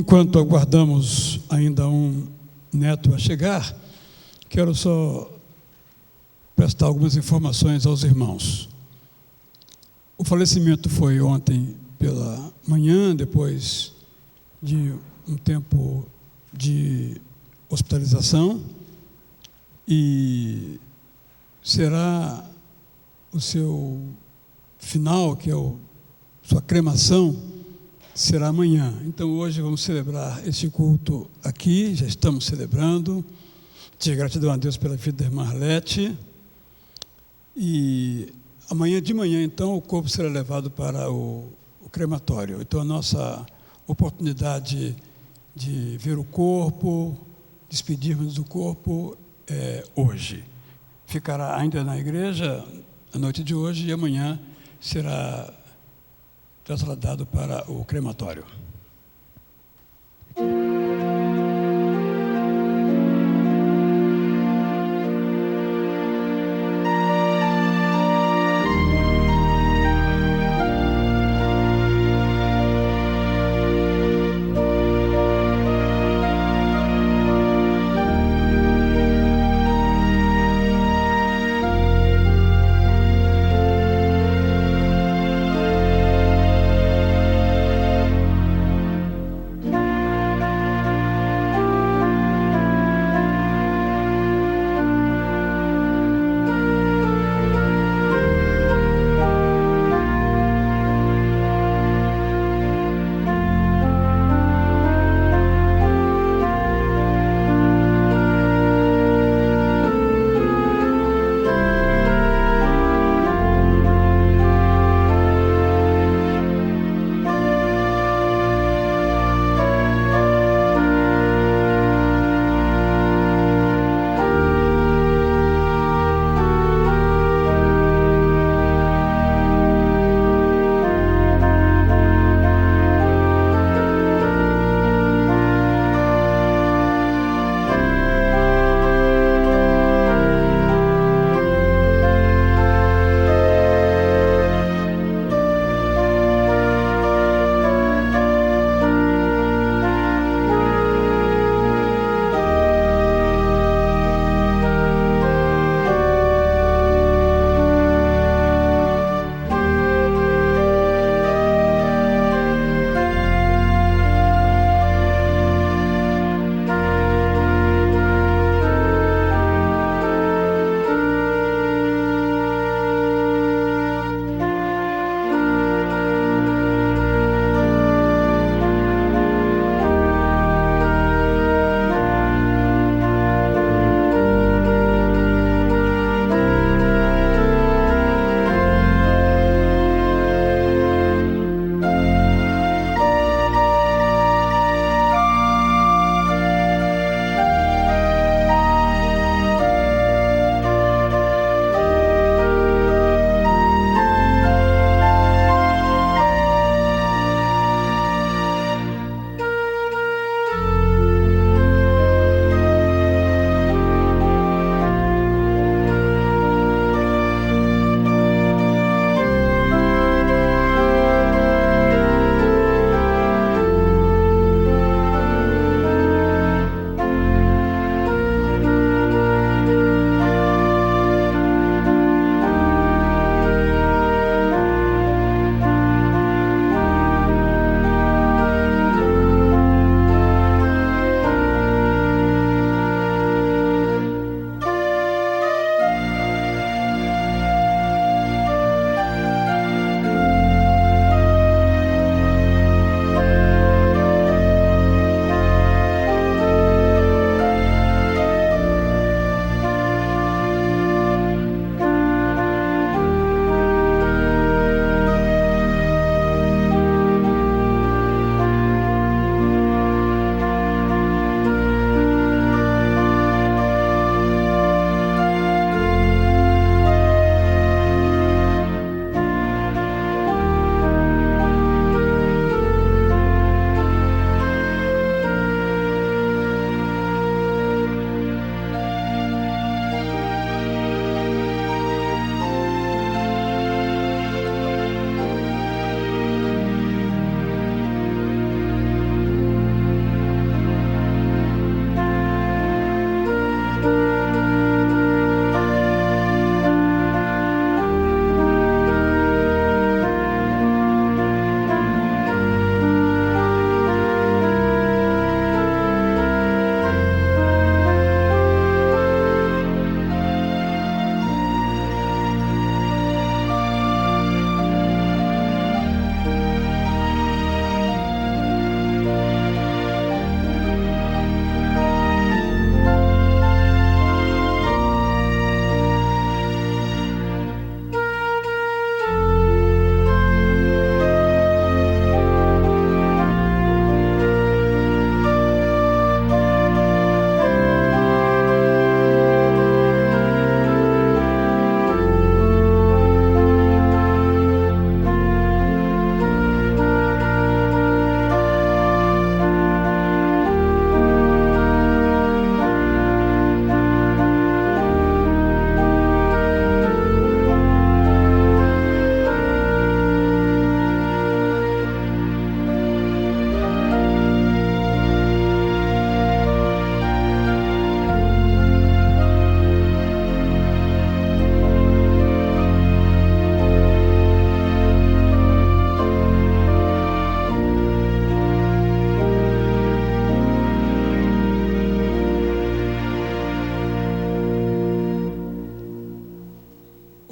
Enquanto aguardamos ainda um neto a chegar, quero só prestar algumas informações aos irmãos. O falecimento foi ontem pela manhã, depois de um tempo de hospitalização, e será o seu final, que é sua cremação, será amanhã. Então, hoje vamos celebrar esse culto aqui, já estamos celebrando, de gratidão a Deus pela vida da irmã Arlete, e amanhã de manhã, então, o corpo será levado para o crematório. Então, a nossa oportunidade de ver o corpo, despedirmos do corpo, é hoje. Ficará ainda na igreja a noite de hoje e amanhã será trasladado para o crematório.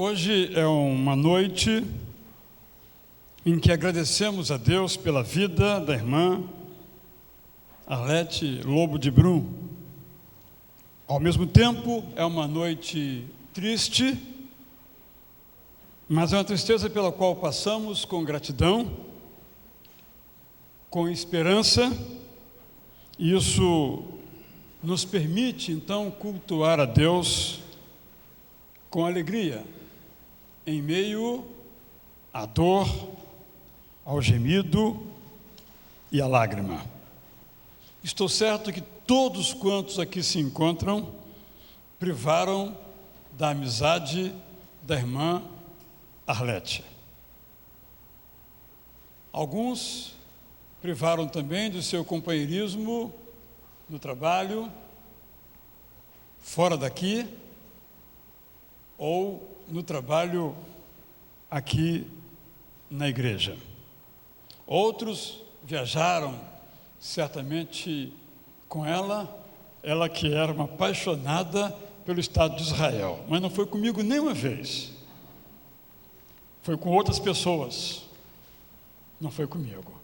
Hoje é uma noite em que agradecemos a Deus pela vida da irmã Arlete Lobo de Brum. Ao mesmo tempo, é uma noite triste, mas é uma tristeza pela qual passamos com gratidão, com esperança, e isso nos permite, então, cultuar a Deus com alegria, em meio à dor, ao gemido e à lágrima. Estou certo que todos quantos aqui se encontram privaram da amizade da irmã Arlete. Alguns privaram também do seu companheirismo no trabalho, fora daqui, ou no trabalho aqui na igreja. Outros viajaram certamente com ela que era uma apaixonada pelo Estado de Israel, mas não foi comigo nenhuma vez. Foi com outras pessoas, não foi comigo.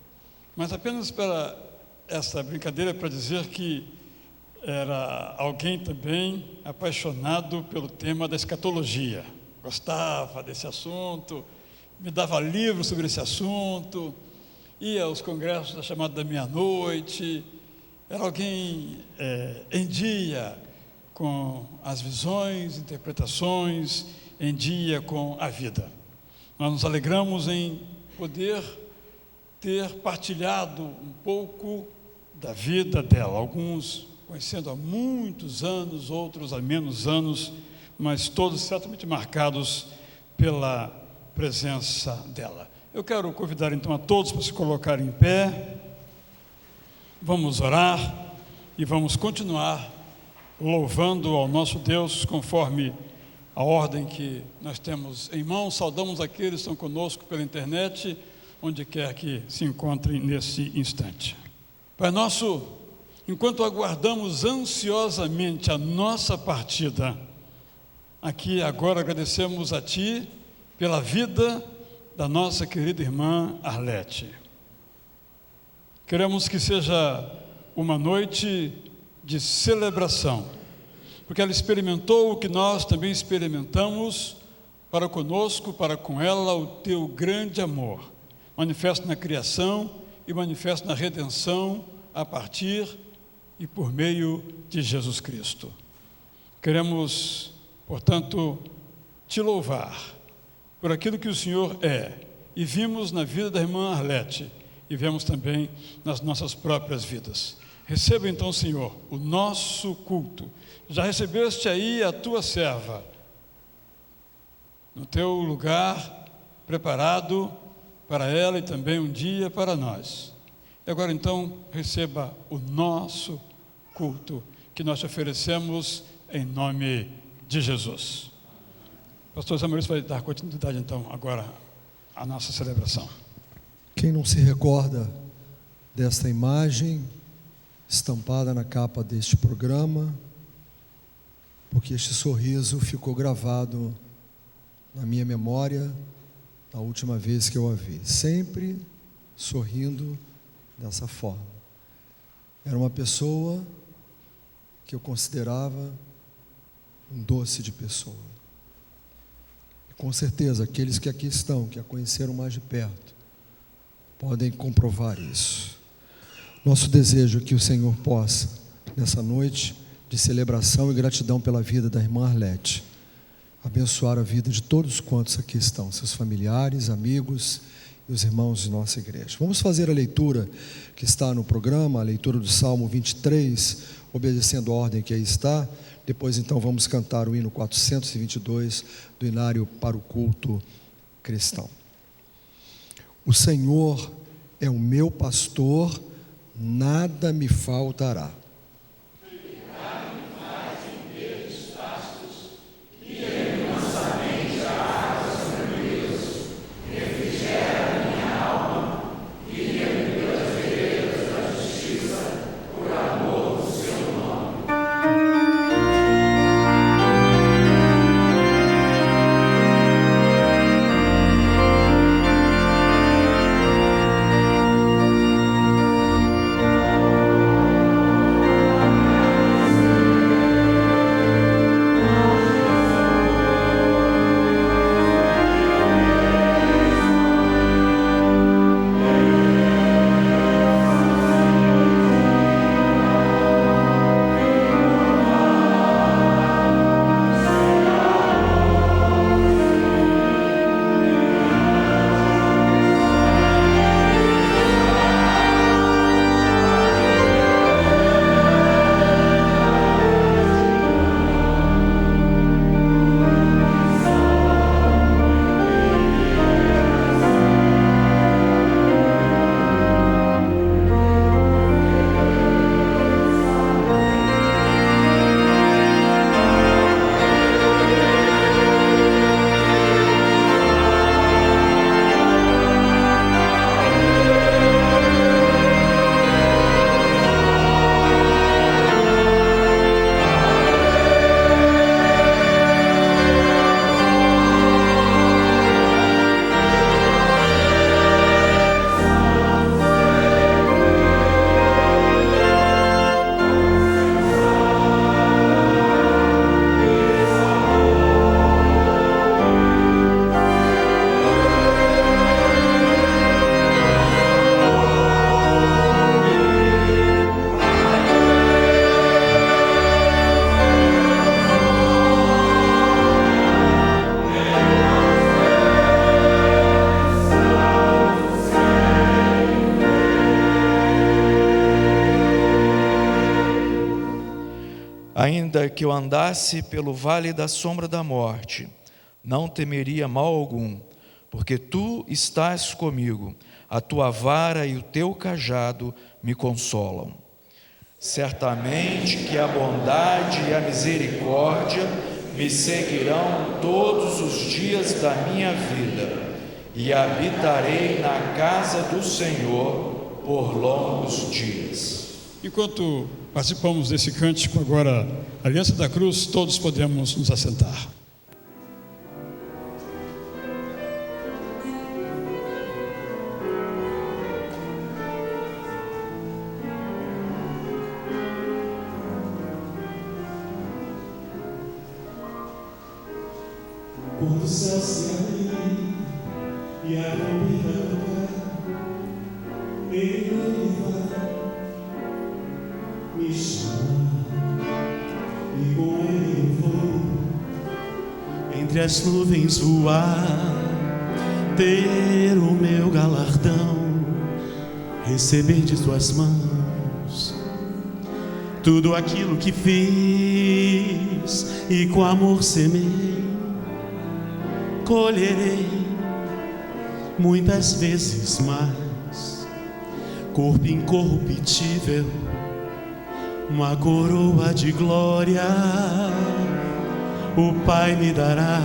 Mas apenas para essa brincadeira, para dizer que era alguém também apaixonado pelo tema da escatologia. Gostava desse assunto, me dava livros sobre esse assunto, ia aos congressos da chamada da meia-noite. Era alguém em dia com as visões, interpretações, em dia com a vida. Nós nos alegramos em poder ter partilhado um pouco da vida dela, alguns conhecendo há muitos anos, outros há menos anos, mas todos certamente marcados pela presença dela. Eu quero convidar então a todos para se colocarem em pé, vamos orar e vamos continuar louvando ao nosso Deus conforme a ordem que nós temos em mãos. Saudamos aqueles que estão conosco pela internet, onde quer que se encontrem nesse instante. Pai nosso, enquanto aguardamos ansiosamente a nossa partida, aqui agora agradecemos a Ti pela vida da nossa querida irmã Arlete. Queremos que seja uma noite de celebração, porque ela experimentou o que nós também experimentamos para conosco, para com ela, o Teu grande amor, manifesto na criação e manifesto na redenção a partir e por meio de Jesus Cristo. Queremos, portanto, Te louvar por aquilo que o Senhor é, e vimos na vida da irmã Arlete, e vemos também nas nossas próprias vidas. Receba então, Senhor, o nosso culto. Já recebeste aí a Tua serva, no Teu lugar preparado para ela e também um dia para nós. E agora então, receba o nosso culto, que nós te oferecemos em nome de Jesus. Pastor Samuel vai dar continuidade então agora à nossa celebração. Quem não se recorda desta imagem estampada na capa deste programa, porque este sorriso ficou gravado na minha memória a última vez que eu a vi, sempre sorrindo dessa forma. Era uma pessoa que eu considerava um doce de pessoa. E com certeza, aqueles que aqui estão, que a conheceram mais de perto, podem comprovar isso. Nosso desejo é que o Senhor possa, nessa noite de celebração e gratidão pela vida da irmã Arlete, abençoar a vida de todos quantos aqui estão, seus familiares, amigos e os irmãos de nossa igreja. Vamos fazer a leitura que está no programa, a leitura do Salmo 23, obedecendo a ordem que aí está. Depois então vamos cantar o hino 422 do Inário para o Culto Cristão. O Senhor é o meu pastor, nada me faltará. Ainda que eu andasse pelo vale da sombra da morte, não temeria mal algum, porque tu estás comigo, a tua vara e o teu cajado me consolam. Certamente que a bondade e a misericórdia me seguirão todos os dias da minha vida, e habitarei na casa do Senhor por longos dias. Enquanto participamos desse cântico agora, Aliança da Cruz, todos podemos nos assentar. Quando o céu se abrir e a trombeta tocar, Ele vai me chamar, e com Ele vou entre as nuvens voar, ter o meu galardão, receber de tuas mãos tudo aquilo que fiz e com amor semei. Colherei muitas vezes mais, corpo incorruptível, uma coroa de glória, o Pai me dará,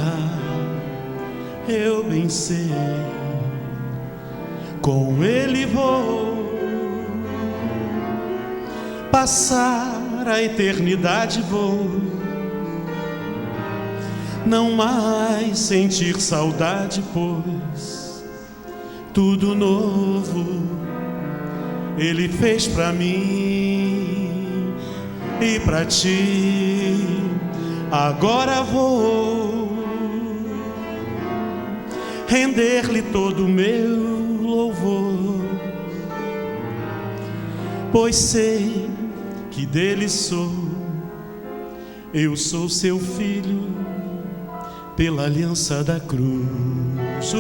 eu bem sei, com Ele vou passar a eternidade, vou não mais sentir saudade, pois tudo novo Ele fez pra mim e pra ti. Agora vou render-lhe todo o meu louvor, pois sei que dele sou, eu sou seu filho pela aliança da cruz.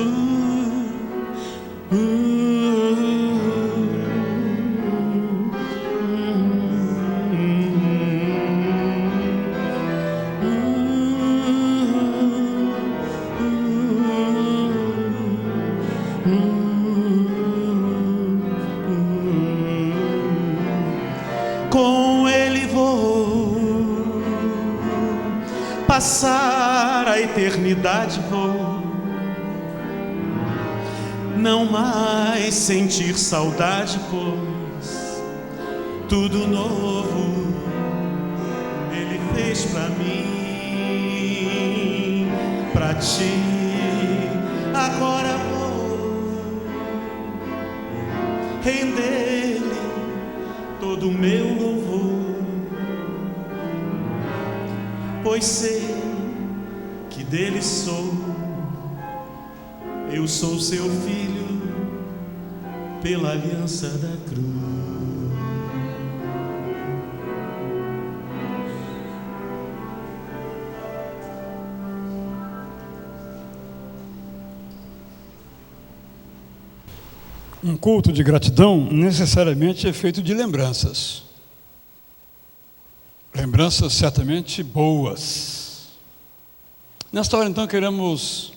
Com Ele vou passar a eternidade, vou não mais sentir saudade, pois tudo novo Ele fez pra mim, pra ti. Agora vou render-lhe todo o meu louvor, pois sei que dele sou, eu sou seu filho pela aliança da cruz. Um culto de gratidão necessariamente é feito de lembranças. Lembranças certamente boas. Nesta hora, então, queremos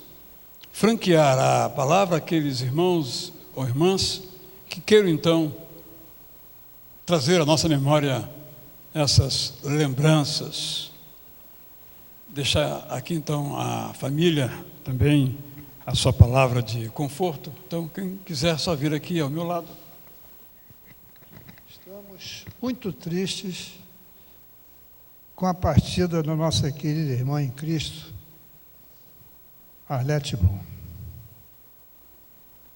franquear a palavra àqueles irmãos ou irmãs que queiram, então, trazer à nossa memória essas lembranças. Deixar aqui, então, a família também a sua palavra de conforto. Então, quem quiser só vir aqui ao meu lado. Estamos muito tristes com a partida da nossa querida irmã em Cristo, Arlete Brum.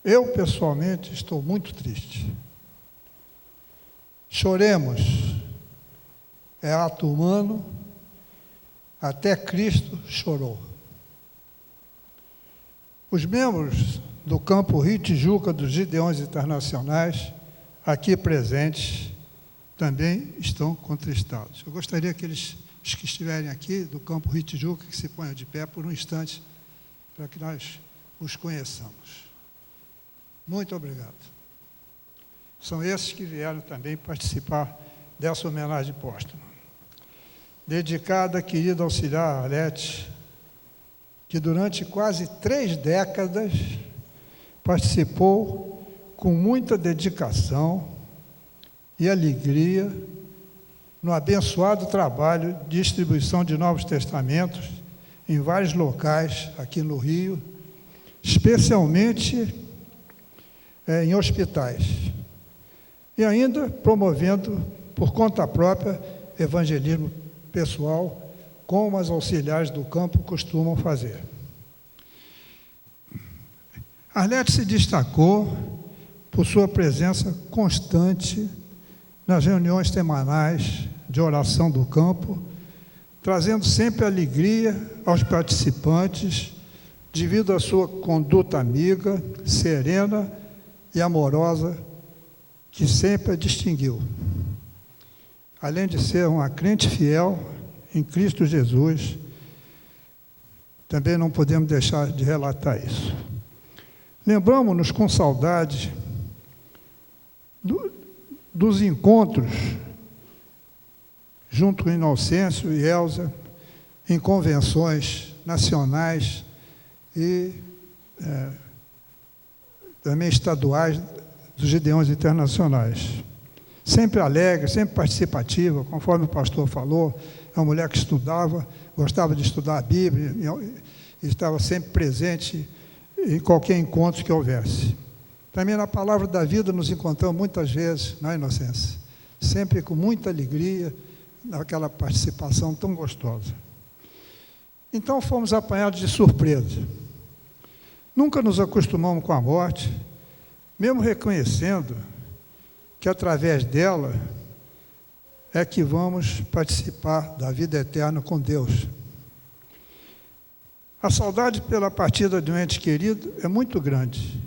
Eu, pessoalmente, estou muito triste. Choremos, é ato humano, até Cristo chorou. Os membros do campo Rio Tijuca dos Gideões Internacionais, aqui presentes, também estão contristados. Eu gostaria que os que estiverem aqui do campo Rio Tijuca, que se ponham de pé por um instante, para que nós os conheçamos. Muito obrigado. São esses que vieram também participar dessa homenagem póstuma. dedicada à querida auxiliar Arlete, que durante quase 3 décadas participou com muita dedicação e alegria no abençoado trabalho de distribuição de Novos Testamentos em vários locais aqui no Rio, especialmente em hospitais, e ainda promovendo por conta própria evangelismo pessoal, como as auxiliares do campo costumam fazer. Arlete se destacou por sua presença constante nas reuniões semanais de oração do campo, trazendo sempre alegria aos participantes, devido à sua conduta amiga, serena e amorosa, que sempre a distinguiu. Além de ser uma crente fiel em Cristo Jesus, também não podemos deixar de relatar isso. Lembramos-nos com saudade dos encontros junto com Inocêncio e Elza em convenções nacionais e também estaduais dos Gideões Internacionais. Sempre alegre, sempre participativa, conforme o pastor falou, é uma mulher que estudava, gostava de estudar a Bíblia e estava sempre presente em qualquer encontro que houvesse. Também na Palavra da Vida nos encontramos muitas vezes, na Inocência, sempre com muita alegria, naquela participação tão gostosa. Então fomos apanhados de surpresa. Nunca nos acostumamos com a morte, mesmo reconhecendo que através dela é que vamos participar da vida eterna com Deus. A saudade pela partida de um ente querido é muito grande.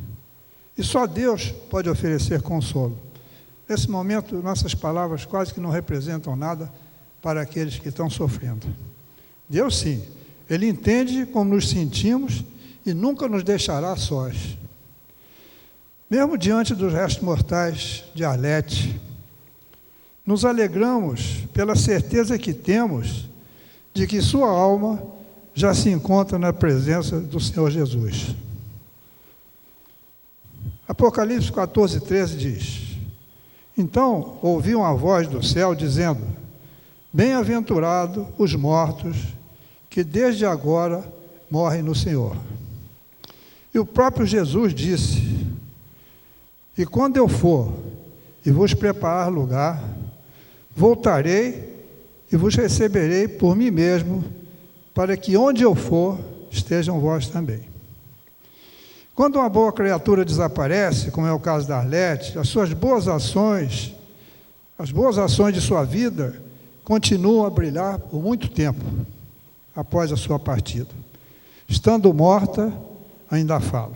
E só Deus pode oferecer consolo. Nesse momento, nossas palavras quase que não representam nada para aqueles que estão sofrendo. Deus, sim, Ele entende como nos sentimos e nunca nos deixará sós. Mesmo diante dos restos mortais de Arlete, nos alegramos pela certeza que temos de que sua alma já se encontra na presença do Senhor Jesus. Apocalipse 14:13 diz: Então ouvi uma voz do céu dizendo: Bem-aventurados os mortos que desde agora morrem no Senhor. E o próprio Jesus disse: E quando eu for e vos preparar lugar, voltarei e vos receberei por mim mesmo, para que onde eu for, estejam vós também. Quando uma boa criatura desaparece, como é o caso da Arlete, as boas ações de sua vida continuam a brilhar por muito tempo após a sua partida. Estando morta, ainda fala.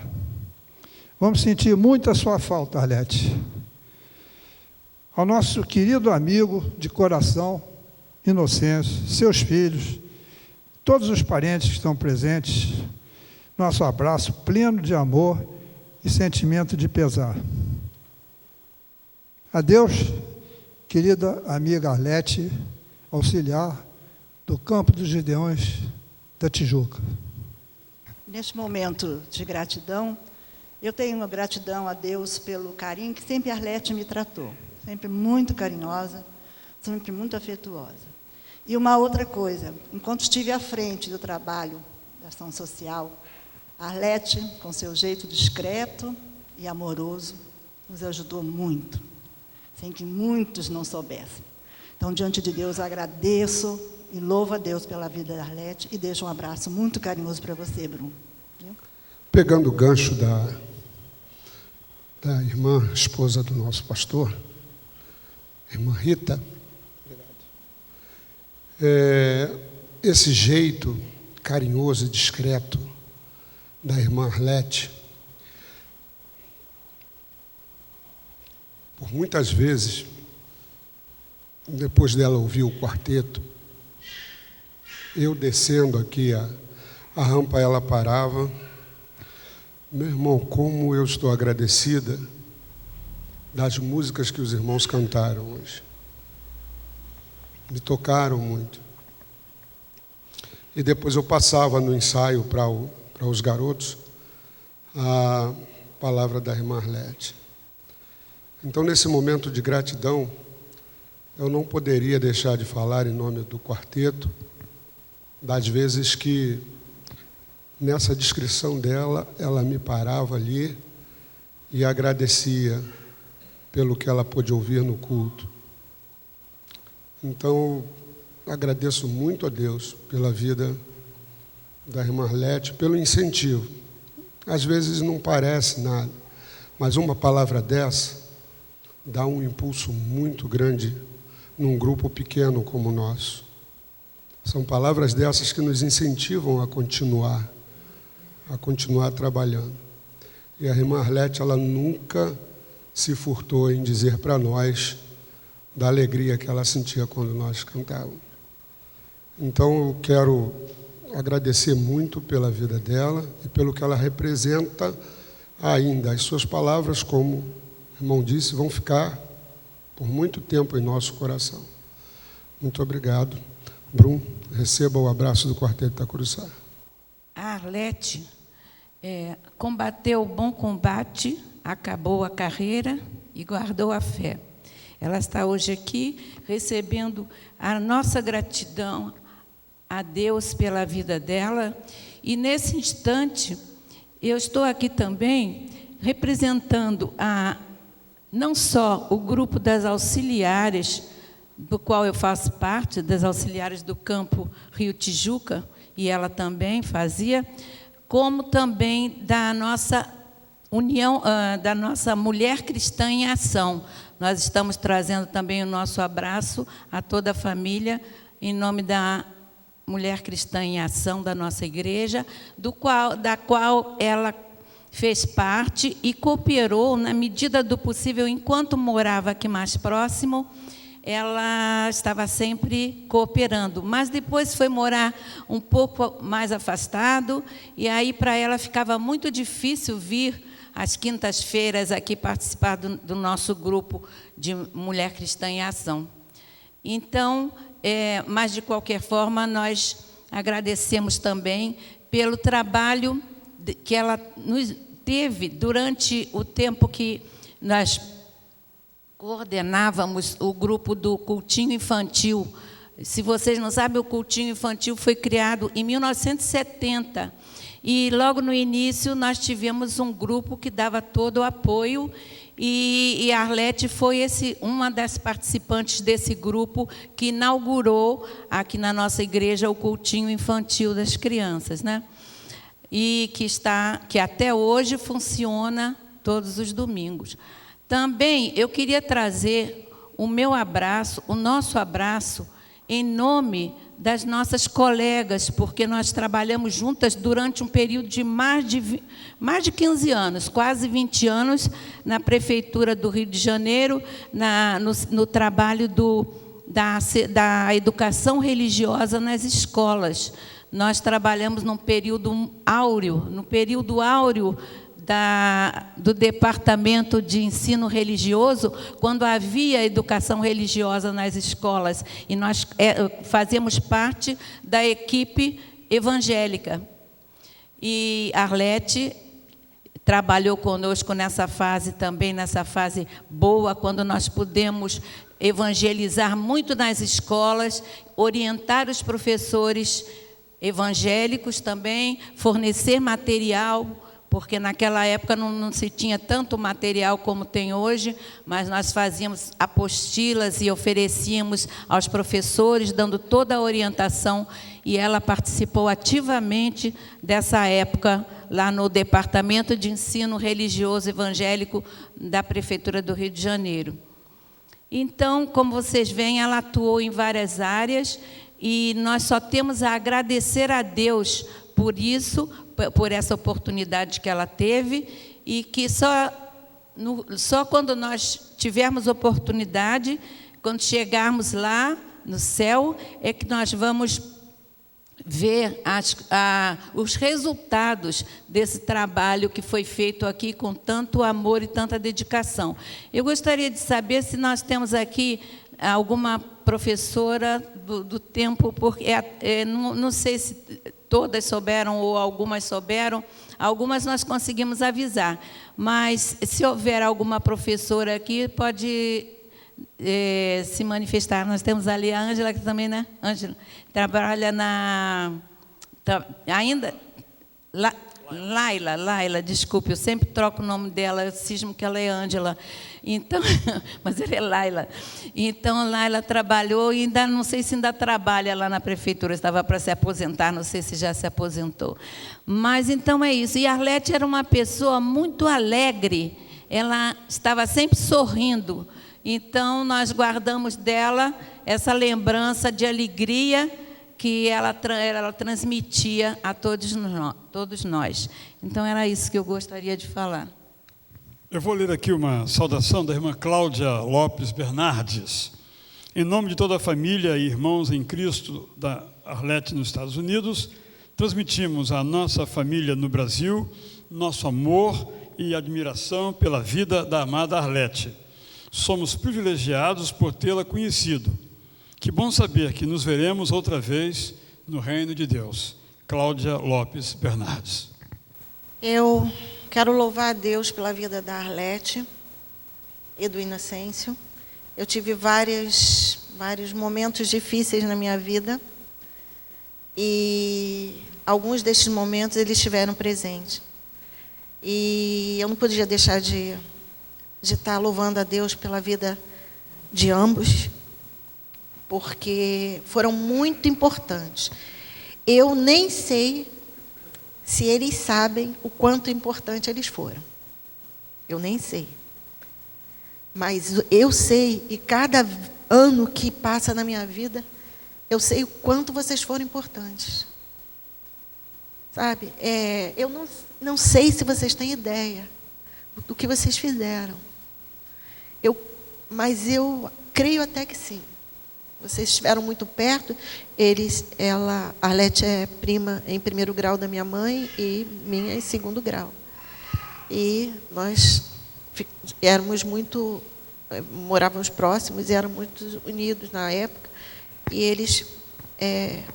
Vamos sentir muito a sua falta, Arlete. Ao nosso querido amigo de coração, Inocêncio, seus filhos, todos os parentes que estão presentes, nosso abraço pleno de amor e sentimento de pesar. Adeus, querida amiga Arlete, auxiliar do Campo dos Gideões da Tijuca. Neste momento de gratidão, eu tenho uma gratidão a Deus pelo carinho que sempre a Arlete me tratou. Sempre muito carinhosa, sempre muito afetuosa. E uma outra coisa, enquanto estive à frente do trabalho da ação social, a Arlete, com seu jeito discreto e amoroso, nos ajudou muito, sem que muitos não soubessem. Então, diante de Deus, agradeço e louvo a Deus pela vida da Arlete e deixo um abraço muito carinhoso para você, Bruno. Pegando o gancho da irmã, esposa do nosso pastor, irmã Rita, esse jeito carinhoso e discreto da irmã Arlete, por muitas vezes, depois dela ouvir o quarteto, eu descendo aqui a rampa, ela parava. Meu irmão, como eu estou agradecida das músicas que os irmãos cantaram hoje. Me tocaram muito. e depois eu passava no ensaio para os garotos a palavra da irmã Arlete. Então, nesse momento de gratidão, eu não poderia deixar de falar em nome do quarteto, das vezes que, nessa descrição dela, ela me parava ali e agradecia pelo que ela pôde ouvir no culto. Então, agradeço muito a Deus pela vida da irmã Arlete, pelo incentivo. Às vezes não parece nada, mas uma palavra dessa dá um impulso muito grande num grupo pequeno como o nosso. São palavras dessas que nos incentivam a continuar trabalhando. E a irmã Arlete, ela nunca se furtou em dizer para nós da alegria que ela sentia quando nós cantávamos. Então, eu quero agradecer muito pela vida dela e pelo que ela representa ainda. As suas palavras, como o irmão disse, vão ficar por muito tempo em nosso coração. Muito obrigado. Brum, receba o abraço do Quarteto Itacuruçá. A Arlete combateu o bom combate, acabou a carreira e guardou a fé. Ela está hoje aqui recebendo a nossa gratidão a Deus pela vida dela. E, nesse instante, eu estou aqui também representando não só o grupo das auxiliares, do qual eu faço parte, das auxiliares do campo Rio Tijuca, e ela também fazia, como também da nossa união, da nossa Mulher Cristã em Ação. Nós estamos trazendo também o nosso abraço a toda a família, em nome da Mulher Cristã em Ação da nossa igreja, da qual ela fez parte e cooperou na medida do possível. Enquanto morava aqui mais próximo, ela estava sempre cooperando, mas depois foi morar um pouco mais afastado, e aí para ela ficava muito difícil vir às quintas-feiras aqui participar do nosso grupo de Mulher Cristã em Ação. Então, mas de qualquer forma, nós agradecemos também pelo trabalho que ela nos teve durante o tempo que nós coordenávamos o grupo do Cultinho Infantil. Se vocês não sabem, o Cultinho Infantil foi criado em 1970. E logo no início nós tivemos um grupo que dava todo o apoio, e a Arlete foi uma das participantes desse grupo que inaugurou aqui na nossa igreja o Cultinho Infantil das Crianças, né? E que até hoje funciona todos os domingos. Também eu queria trazer o meu abraço, o nosso abraço, em nome das nossas colegas, porque nós trabalhamos juntas durante um período de mais de 15 anos, quase 20 anos, na Prefeitura do Rio de Janeiro, no trabalho da educação religiosa nas escolas. Nós trabalhamos num período áureo, do Departamento de Ensino Religioso, quando havia educação religiosa nas escolas, e nós fazíamos parte da equipe evangélica. E Arlete trabalhou conosco nessa fase também, nessa fase boa, quando nós pudemos evangelizar muito nas escolas, orientar os professores evangélicos também, fornecer material, porque naquela época não se tinha tanto material como tem hoje, mas nós fazíamos apostilas e oferecíamos aos professores, dando toda a orientação, e ela participou ativamente dessa época, lá no Departamento de Ensino Religioso Evangélico da Prefeitura do Rio de Janeiro. Então, como vocês veem, ela atuou em várias áreas, e nós só temos a agradecer a Deus por isso, por essa oportunidade que ela teve, e que só quando nós tivermos oportunidade, quando chegarmos lá no céu, é que nós vamos ver os resultados desse trabalho que foi feito aqui com tanto amor e tanta dedicação. Eu gostaria de saber se nós temos aqui alguma professora do tempo, porque não sei se todas souberam ou algumas souberam, algumas nós conseguimos avisar, mas se houver alguma professora aqui, pode se manifestar. Nós temos ali a Ângela, que também, né? Ângela trabalha ainda... Laila, desculpe, eu sempre troco o nome dela, eu cismo que ela é Ângela, então, mas ela é Laila. Então, Laila trabalhou e ainda não sei se ainda trabalha lá na prefeitura, estava para se aposentar, não sei se já se aposentou. Mas então é isso. E a Arlete era uma pessoa muito alegre, ela estava sempre sorrindo. Então, nós guardamos dela essa lembrança de alegria que ela transmitia a todos nós. Então, era isso que eu gostaria de falar. Eu vou ler aqui uma saudação da irmã Cláudia Lopes Bernardes. Em nome de toda a família e irmãos em Cristo da Arlete nos Estados Unidos, transmitimos à nossa família no Brasil nosso amor e admiração pela vida da amada Arlete. Somos privilegiados por tê-la conhecido. Que bom saber que nos veremos outra vez no reino de Deus. Cláudia Lopes Bernardes. Eu quero louvar a Deus pela vida da Arlete e do Inocêncio. Eu tive vários momentos difíceis na minha vida e alguns destes momentos eles estiveram presentes. E eu não podia deixar de estar louvando a Deus pela vida de ambos, porque foram muito importantes. Eu nem sei se eles sabem o quanto importante eles foram. Eu nem sei. Mas eu sei, e cada ano que passa na minha vida, eu sei o quanto vocês foram importantes. Sabe? Eu não sei se vocês têm ideia do que vocês fizeram. Mas eu creio até que sim. Vocês estiveram muito perto. A Arlete é prima em 1º grau da minha mãe e minha em 2º grau. E nós morávamos próximos e éramos muito unidos na época. E eles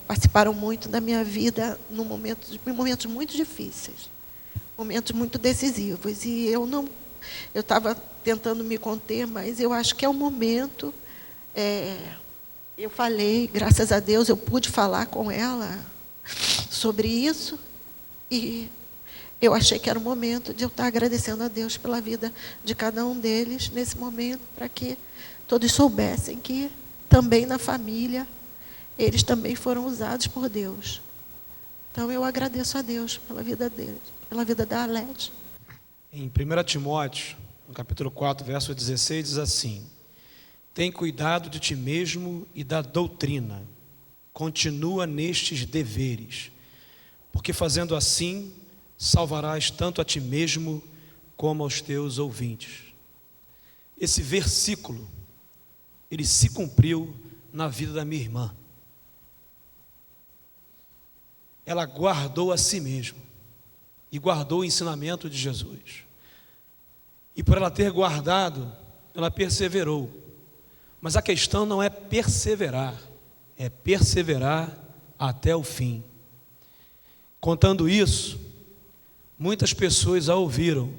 participaram muito da minha vida em momentos muito difíceis, momentos muito decisivos. E eu estava tentando me conter, mas eu acho que é o momento. Eu falei, graças a Deus, eu pude falar com ela sobre isso, e eu achei que era o momento de eu estar agradecendo a Deus pela vida de cada um deles, nesse momento, para que todos soubessem que também na família, eles também foram usados por Deus. Então, eu agradeço a Deus pela vida deles, pela vida da Arlete. Em 1 Timóteo, no capítulo 4, verso 16, diz assim: tem cuidado de ti mesmo e da doutrina, continua nestes deveres, porque fazendo assim, salvarás tanto a ti mesmo como aos teus ouvintes. Esse versículo, ele se cumpriu na vida da minha irmã. Ela guardou a si mesma e guardou o ensinamento de Jesus. E por ela ter guardado, ela perseverou. Mas a questão não é perseverar, é perseverar até o fim. Contando isso, muitas pessoas a ouviram.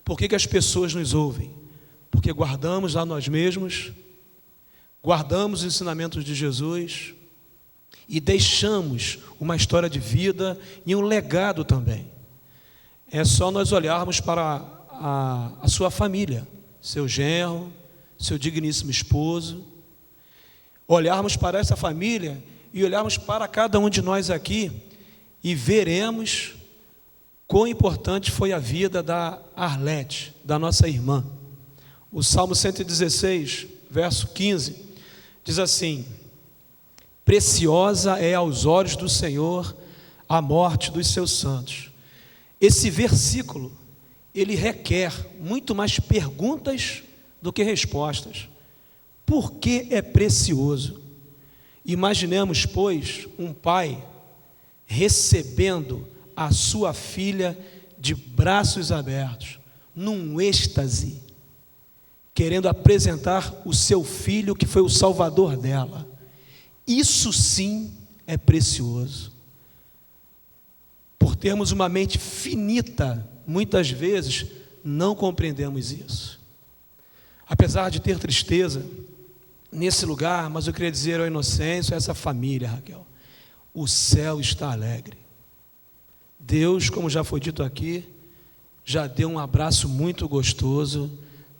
Por que as pessoas nos ouvem? Porque guardamos a nós mesmos, guardamos os ensinamentos de Jesus e deixamos uma história de vida e um legado também. É só nós olharmos para a sua família, seu genro, seu digníssimo esposo, olharmos para essa família e olharmos para cada um de nós aqui e veremos quão importante foi a vida da Arlete, da nossa irmã. O Salmo 116, verso 15, diz assim: preciosa é aos olhos do Senhor a morte dos seus santos. Esse versículo, ele requer muito mais perguntas do que respostas. Por que é precioso? Imaginemos, pois, um pai recebendo a sua filha de braços abertos, num êxtase, querendo apresentar o seu filho, que foi o salvador dela. Isso sim é precioso. Por termos uma mente finita, muitas vezes não compreendemos isso. Apesar de ter tristeza nesse lugar, mas eu queria dizer ao Inocêncio, a essa família, Raquel, o céu está alegre. Deus, como já foi dito aqui, já deu um abraço muito gostoso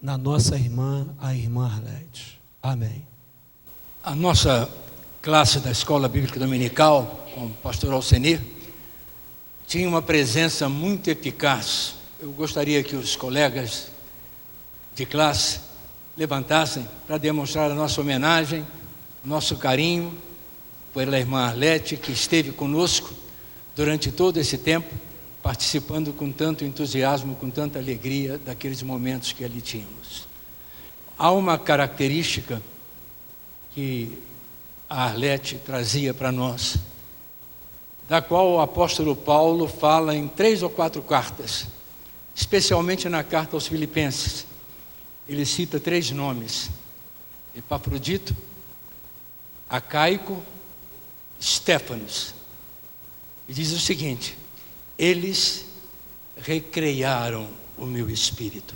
na nossa irmã, a irmã Arlete. Amém. A nossa classe da Escola Bíblica Dominical, com o pastor Alcenir, tinha uma presença muito eficaz. Eu gostaria que os colegas de classe levantassem para demonstrar a nossa homenagem, nosso carinho pela irmã Arlete, que esteve conosco durante todo esse tempo, participando com tanto entusiasmo, com tanta alegria daqueles momentos que ali tínhamos. Há uma característica que a Arlete trazia para nós, da qual o apóstolo Paulo fala em 3 ou 4 cartas, especialmente na carta aos Filipenses. Ele cita 3 nomes: Epafrodito, Acaico, Estéfanos. E diz o seguinte: eles recrearam o meu espírito.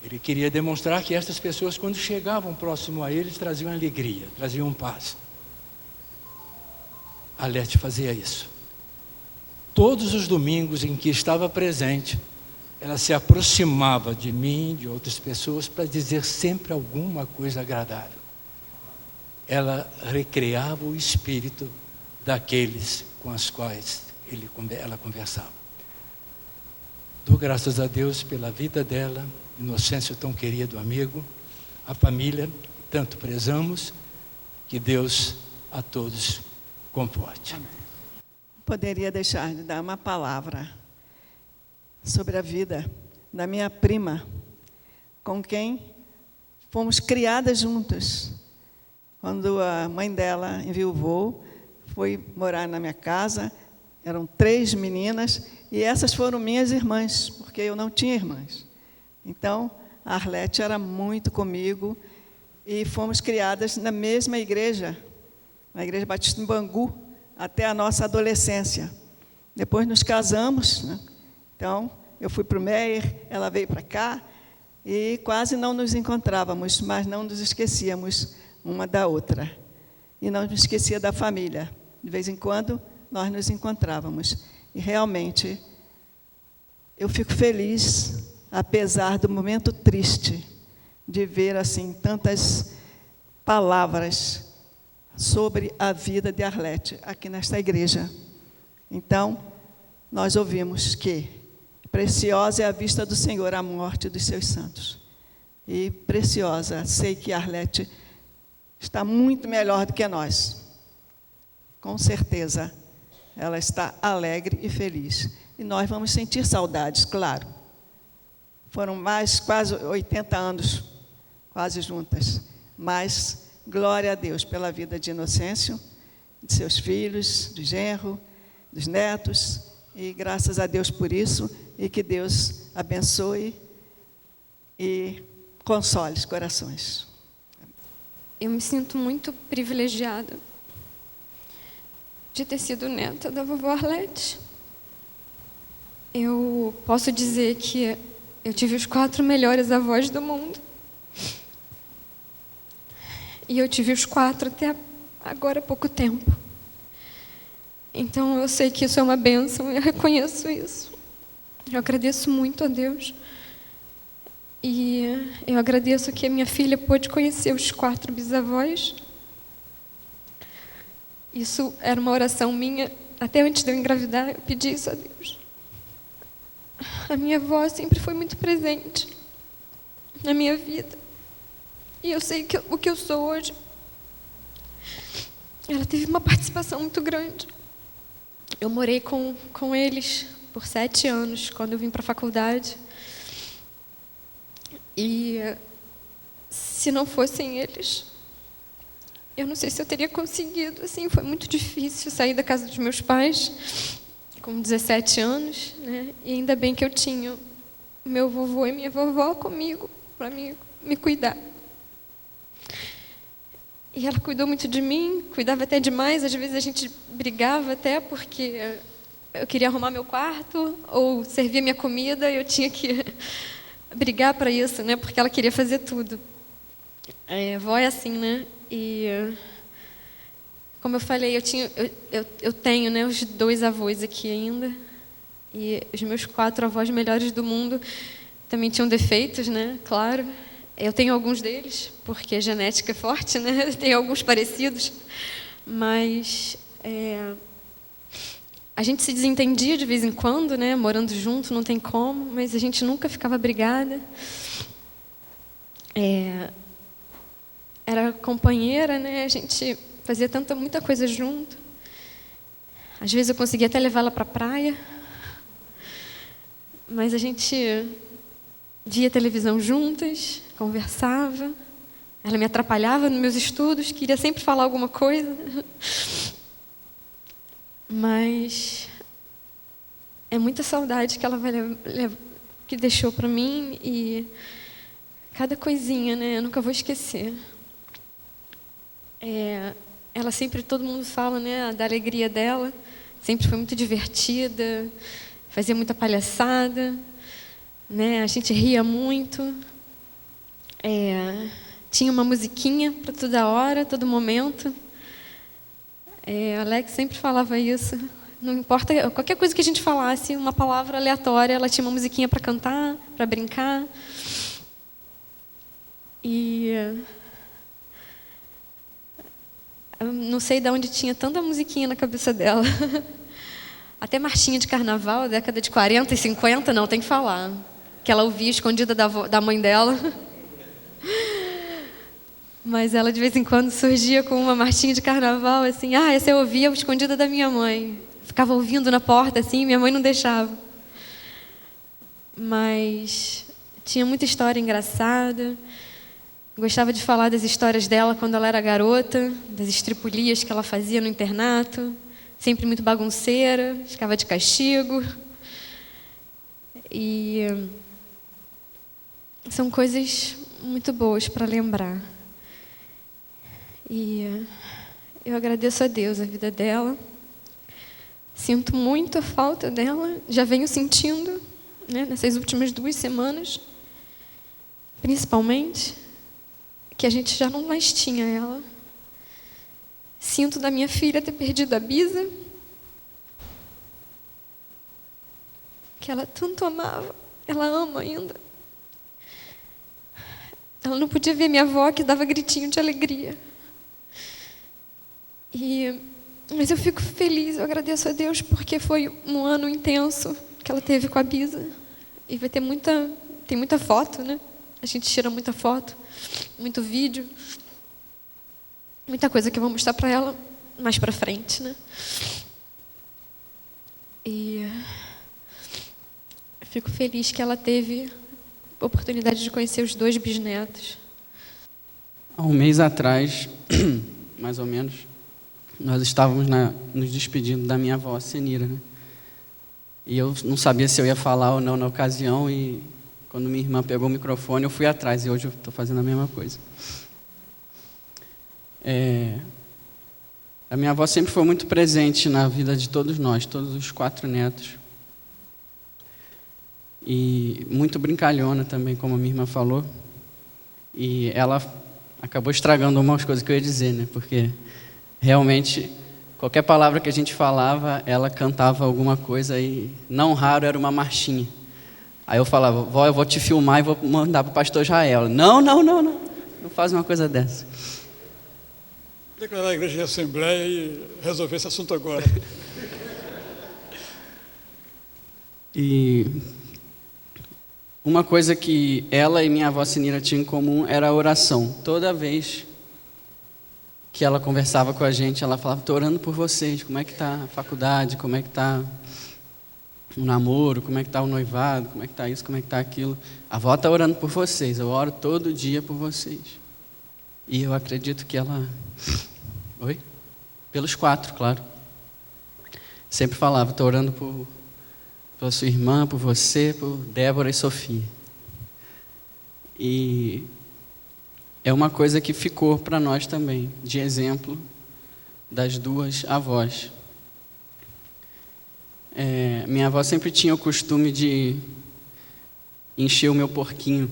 Ele queria demonstrar que estas pessoas, quando chegavam próximo a eles, traziam alegria, traziam paz. A Arlete fazia isso. Todos os domingos em que estava presente, ela se aproximava de mim, de outras pessoas, para dizer sempre alguma coisa agradável. Ela recreava o espírito daqueles com os quais ela conversava. Dou graças a Deus pela vida dela, Inocêncio tão querido amigo, a família que tanto prezamos, que Deus a todos conforte. Amém. Poderia deixar de dar uma palavra sobre a vida da minha prima, com quem fomos criadas juntas. Quando a mãe dela enviuvou, foi morar na minha casa, eram 3 meninas, e essas foram minhas irmãs, porque eu não tinha irmãs. Então, a Arlete era muito comigo, e fomos criadas na mesma igreja, na Igreja Batista em Bangu, até a nossa adolescência. Depois nos casamos, né? Então, eu fui para o Meier, ela veio para cá, e quase não nos encontrávamos, mas não nos esquecíamos uma da outra. E não nos esquecia da família. De vez em quando, nós nos encontrávamos. E realmente, eu fico feliz, apesar do momento triste, de ver assim tantas palavras sobre a vida de Arlete aqui nesta igreja. Então, nós ouvimos que preciosa é a vista do Senhor a morte dos seus santos. E preciosa, sei que Arlete está muito melhor do que nós. Com certeza, ela está alegre e feliz. E nós vamos sentir saudades, claro. Foram mais quase 80 anos, quase juntas. Mas, glória a Deus pela vida de Inocêncio, de seus filhos, do genro, dos netos. E graças a Deus por isso. E que Deus abençoe e console os corações. Eu me sinto muito privilegiada de ter sido neta da vovó Arlete. Eu posso dizer que eu tive os 4 melhores avós do mundo. E eu tive os 4 até agora há pouco tempo. Então eu sei que isso é uma bênção, eu reconheço isso. Eu agradeço muito a Deus. E eu agradeço que a minha filha pôde conhecer os 4 bisavós. Isso era uma oração minha, até antes de eu engravidar, eu pedi isso a Deus. A minha avó sempre foi muito presente na minha vida. E eu sei que o que eu sou hoje, ela teve uma participação muito grande. Eu morei com eles por 7 anos, quando eu vim para a faculdade. E se não fossem eles, eu não sei se eu teria conseguido. Assim, foi muito difícil sair da casa dos meus pais, com 17 anos, né? E ainda bem que eu tinha meu vovô e minha vovó comigo, para me cuidar. E ela cuidou muito de mim, cuidava até demais. Às vezes a gente brigava até porque eu queria arrumar meu quarto ou servir minha comida, e eu tinha que brigar para isso, né? Porque ela queria fazer tudo. Vó é assim, né? E como eu falei, eu tenho, né, os 2 avós aqui ainda, e os meus 4 avós melhores do mundo também tinham defeitos, né? Claro. Eu tenho alguns deles, porque a genética é forte, né? Tem alguns parecidos, mas a gente se desentendia de vez em quando, né? Morando junto, não tem como, mas a gente nunca ficava brigada. Era companheira, né? A gente fazia muita coisa junto. Às vezes eu conseguia até levá-la para a praia, mas a gente via televisão juntas, conversava. Ela me atrapalhava nos meus estudos, queria sempre falar alguma coisa. Mas é muita saudade que ela que deixou para mim, e cada coisinha, né, eu nunca vou esquecer. Ela sempre, todo mundo fala, né, da alegria dela, sempre foi muito divertida, fazia muita palhaçada, né, a gente ria muito. Tinha uma musiquinha para toda hora, todo momento. Alex sempre falava isso. Não importa, qualquer coisa que a gente falasse, uma palavra aleatória, ela tinha uma musiquinha para cantar, para brincar. E eu não sei de onde tinha tanta musiquinha na cabeça dela. Até marchinha de carnaval, década de 40 e 50, não, tem que falar. Que ela ouvia escondida da mãe dela. Mas ela de vez em quando surgia com uma marchinha de carnaval, assim, essa eu ouvia escondida da minha mãe. Ficava ouvindo na porta, assim, minha mãe não deixava. Mas tinha muita história engraçada. Gostava de falar das histórias dela quando ela era garota, das estripulias que ela fazia no internato. Sempre muito bagunceira, ficava de castigo. E são coisas muito boas para lembrar. E eu agradeço a Deus a vida dela. Sinto muito a falta dela. Já venho sentindo, né, nessas últimas 2 semanas, principalmente, que a gente já não mais tinha ela. Sinto da minha filha ter perdido a Bisa, que ela tanto amava. Ela ama ainda. Ela não podia ver minha avó, que dava gritinho de alegria. Mas eu fico feliz, eu agradeço a Deus, porque foi um ano intenso que ela teve com a Bisa. E vai ter tem muita foto, né? A gente tira muita foto, muito vídeo. Muita coisa que eu vou mostrar para ela mais para frente, né? E eu fico feliz que ela teve a oportunidade de conhecer os 2 bisnetos. Há um mês atrás, mais ou menos, nós estávamos nos despedindo da minha avó, Senira, né? E eu não sabia se eu ia falar ou não na ocasião, e quando minha irmã pegou o microfone, eu fui atrás, e hoje eu estou fazendo a mesma coisa. A minha avó sempre foi muito presente na vida de todos nós, todos os 4 netos. E muito brincalhona também, como a minha irmã falou. E ela acabou estragando algumas coisas que eu ia dizer, né? Porque realmente, qualquer palavra que a gente falava, ela cantava alguma coisa, e não raro era uma marchinha. Aí eu falava, vó, eu vou te filmar e vou mandar para o pastor Israel. Não faz uma coisa dessa. Declarar a igreja em assembleia e resolver esse assunto agora. E uma coisa que ela e minha avó Senira tinham em comum era a oração. Toda vez que ela conversava com a gente, ela falava, estou orando por vocês, como é que está a faculdade, como é que está o namoro, como é que está o noivado, como é que está isso, como é que está aquilo. A avó está orando por vocês, eu oro todo dia por vocês. E eu acredito que ela... Pelos 4, claro. Sempre falava, estou orando pela sua irmã, por você, por Débora e Sofia. E é uma coisa que ficou para nós também, de exemplo das duas avós. Minha avó sempre tinha o costume de encher o meu porquinho.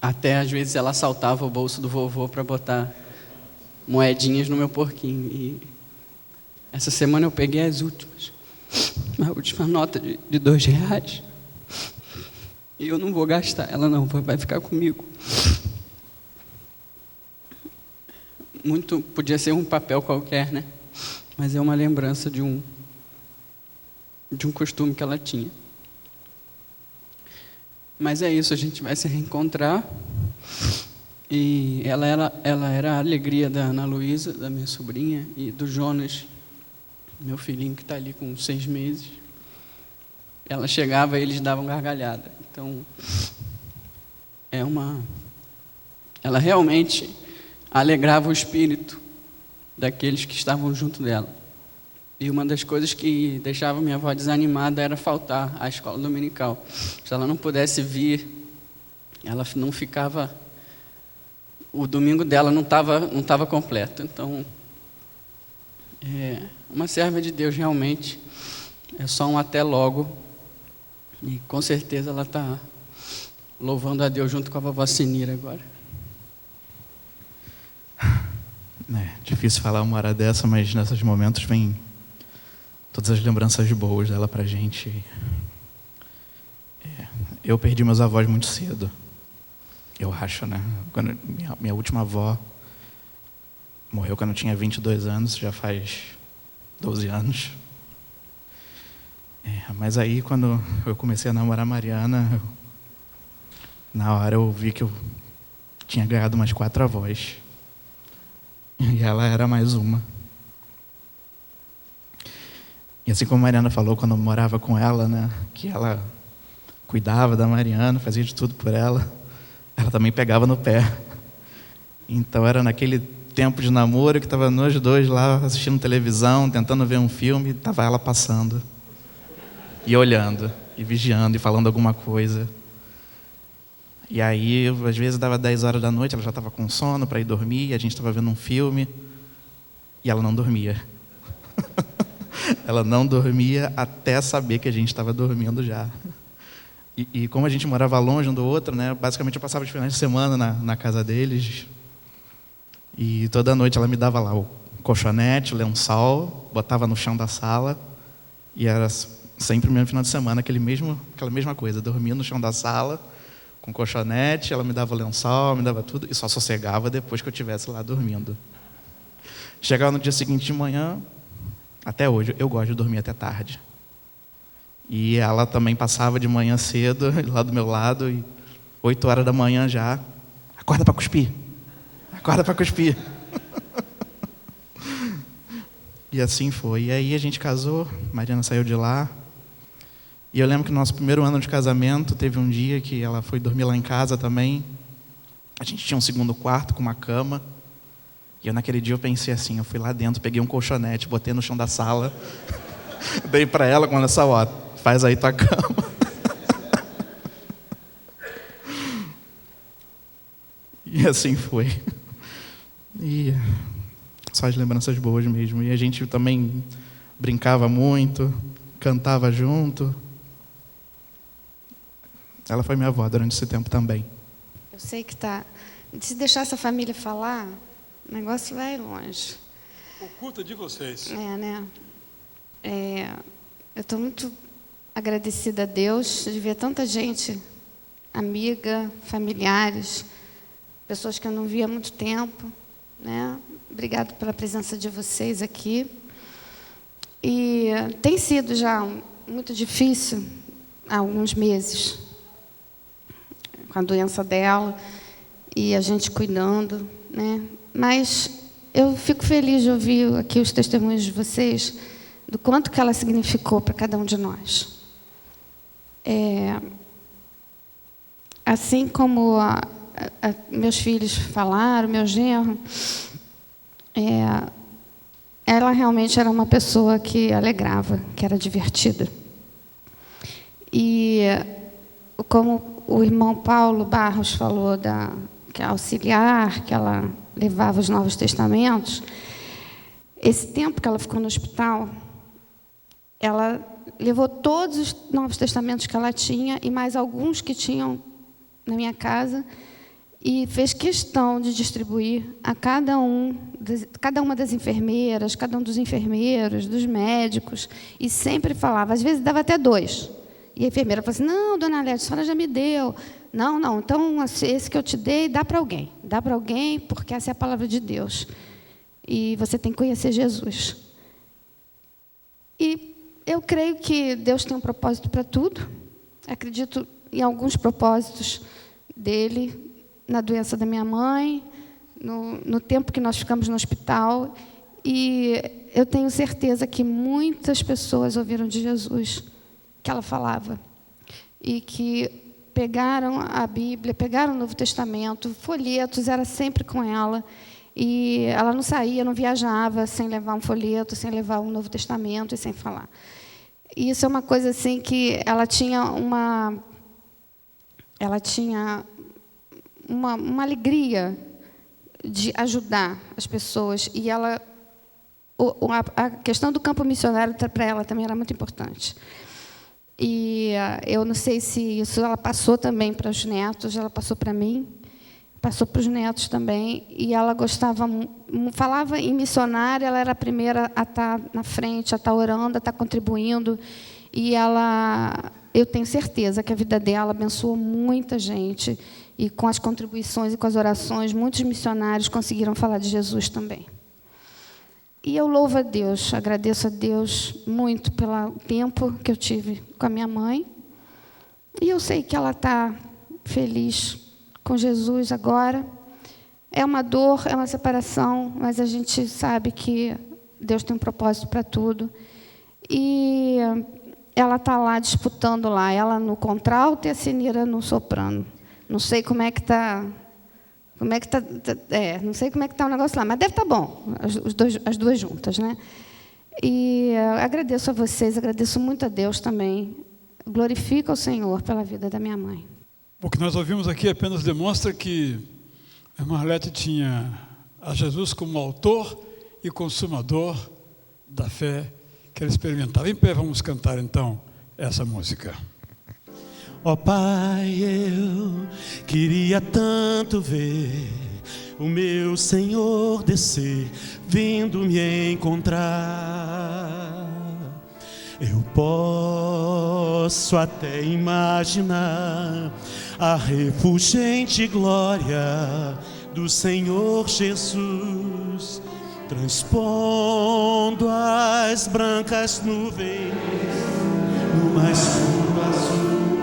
Até às vezes ela assaltava o bolso do vovô para botar moedinhas no meu porquinho. E essa semana eu peguei a última nota de R$2. E eu não vou gastar ela não, vai ficar comigo. Muito podia ser um papel qualquer, né? Mas é uma lembrança de um costume que ela tinha. Mas é isso, a gente vai se reencontrar. E ela era a alegria da Ana Luísa, da minha sobrinha, e do Jonas, meu filhinho que está ali com 6 meses. Ela chegava e eles davam gargalhada. Então, ela realmente alegrava o espírito daqueles que estavam junto dela. E uma das coisas que deixava minha avó desanimada era faltar à escola dominical. Se ela não pudesse vir, ela não ficava... O domingo dela não estava completo. Então, uma serva de Deus realmente é só um até logo. E com certeza ela está louvando a Deus junto com a vovó Sinira agora. Difícil falar uma hora dessa, mas nesses momentos vem todas as lembranças boas dela pra gente. Eu perdi meus avós muito cedo. Eu acho, né? Quando minha última avó morreu quando eu tinha 22 anos, já faz 12 anos. Mas aí, quando eu comecei a namorar a Mariana, na hora eu vi que eu tinha ganhado umas 4 avós. E ela era mais uma. E assim como a Mariana falou, quando eu morava com ela, né, que ela cuidava da Mariana, fazia de tudo por ela, ela também pegava no pé. Então era naquele tempo de namoro que estava nós dois lá assistindo televisão, tentando ver um filme, estava ela passando. E olhando, e vigiando, e falando alguma coisa. E aí, às vezes, dava 10 horas da noite, ela já estava com sono para ir dormir, a gente estava vendo um filme, e ela não dormia. Ela não dormia até saber que a gente estava dormindo já. E como a gente morava longe um do outro, né, basicamente eu passava os finais de semana na casa deles, e toda noite ela me dava lá o colchonete, o lençol, botava no chão da sala, e era sempre no mesmo final de semana, aquela mesma coisa, dormia no chão da sala, com colchonete, ela me dava o lençol, me dava tudo, e só sossegava depois que eu estivesse lá dormindo. Chegava no dia seguinte de manhã, até hoje, eu gosto de dormir até tarde. E ela também passava de manhã cedo, lá do meu lado, e 8 horas da manhã já, acorda para cuspir, acorda para cuspir. E assim foi. E aí a gente casou, Mariana saiu de lá. E eu lembro que no nosso primeiro ano de casamento, teve um dia que ela foi dormir lá em casa também. A gente tinha um segundo quarto com uma cama. E eu naquele dia eu pensei assim, eu fui lá dentro, peguei um colchonete, botei no chão da sala, dei para ela com essa hora, faz aí tua cama. E assim foi. E só as lembranças boas mesmo. E a gente também brincava muito, cantava junto. Ela foi minha avó durante esse tempo também. Eu sei que se deixar essa família falar, o negócio vai longe. O culto é de vocês. Né? Eu estou muito agradecida a Deus de ver tanta gente, amiga, familiares, pessoas que eu não via há muito tempo, né? Obrigado pela presença de vocês aqui. E tem sido já muito difícil há alguns meses, com a doença dela, e a gente cuidando, né? Mas eu fico feliz de ouvir aqui os testemunhos de vocês, do quanto que ela significou para cada um de nós. Assim como meus filhos falaram, meu genro, ela realmente era uma pessoa que alegrava, que era divertida. E como o irmão Paulo Barros falou que é auxiliar, que ela levava os Novos Testamentos, esse tempo que ela ficou no hospital, ela levou todos os Novos Testamentos que ela tinha e mais alguns que tinham na minha casa e fez questão de distribuir a cada uma das enfermeiras, cada um dos enfermeiros, dos médicos, e sempre falava, às vezes dava até 2. E a enfermeira falava assim, não, dona Lete, a senhora já me deu. Não, então esse que eu te dei, dá para alguém, porque essa é a palavra de Deus. E você tem que conhecer Jesus. E eu creio que Deus tem um propósito para tudo. Acredito em alguns propósitos dele, na doença da minha mãe, no tempo que nós ficamos no hospital. E eu tenho certeza que muitas pessoas ouviram de Jesus, que ela falava, e que pegaram a Bíblia, pegaram o Novo Testamento, folhetos, era sempre com ela. E ela não saía, não viajava sem levar um folheto, sem levar um Novo Testamento e sem falar. E isso é uma coisa assim que ela tinha uma alegria de ajudar as pessoas. E ela, a questão do campo missionário para ela também era muito importante. E eu não sei se isso ela passou também para os netos, ela passou para mim, passou para os netos também, e ela gostava, falava em missionária, ela era a primeira a estar na frente, a estar orando, a estar contribuindo, e eu tenho certeza que a vida dela abençoou muita gente, e com as contribuições e com as orações, muitos missionários conseguiram falar de Jesus também. E eu louvo a Deus, agradeço a Deus muito pelo tempo que eu tive com a minha mãe, e eu sei que ela está feliz com Jesus agora. É uma dor, é uma separação, mas a gente sabe que Deus tem um propósito para tudo. E ela está lá disputando lá, ela no contralto e a Sinira no soprano. Não sei como é que está, não sei como é que está o negócio lá, mas deve estar bom, as duas juntas, né? E agradeço a vocês, agradeço muito a Deus também. Glorifico ao Senhor pela vida da minha mãe. O que nós ouvimos aqui apenas demonstra que a Marlete tinha a Jesus como autor e consumador da fé que ela experimentava. Em pé, vamos cantar então essa música. Ó Pai, eu queria tanto ver o meu Senhor descer, vindo me encontrar. Eu posso até imaginar a refulgente glória do Senhor Jesus, transpondo as brancas nuvens no mais puro azul,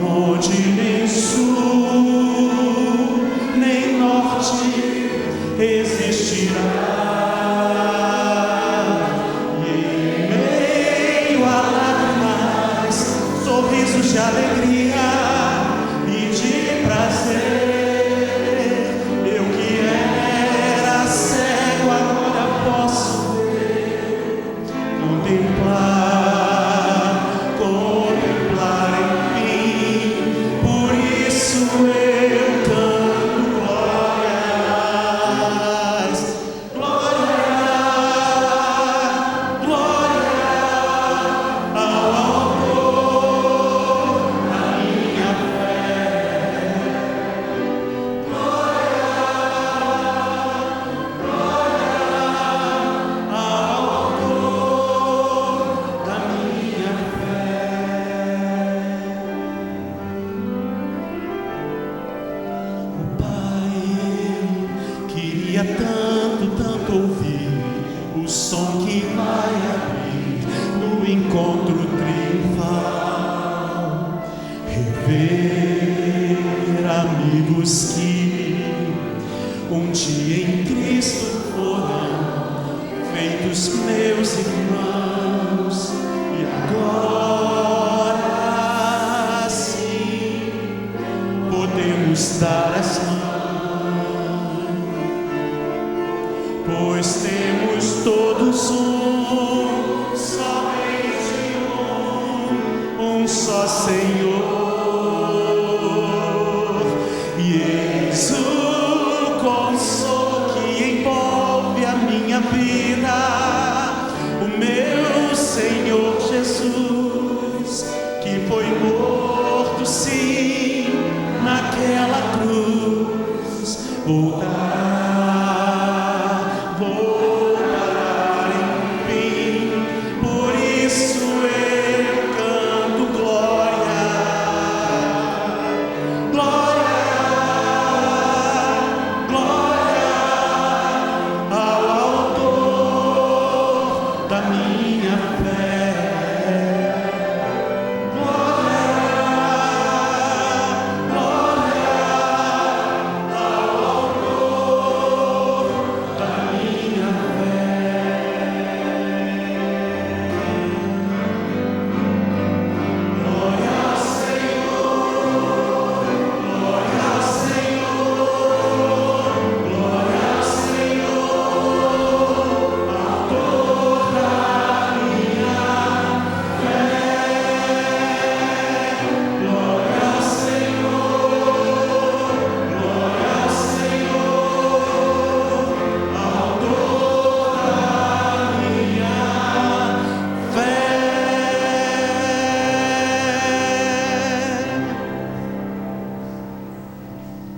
onde nem sul nem norte existirá. De alegria e de prazer, eu que era cego agora posso ver, contemplar enfim, por isso eu canto glórias, glória ao tanto ouvir o som que vai abrir no encontro triunfal, rever amigos que um dia em Cristo foram feitos meus irmãos, e agora sim podemos dar as mãos. pois temos todos somente um só Senhor. E eis o consolo que envolve a minha vida, o meu Senhor Jesus, que foi morto sim naquela cruz, voltará enfim, por isso eu canto glória, glória, glória ao autor da minha fé.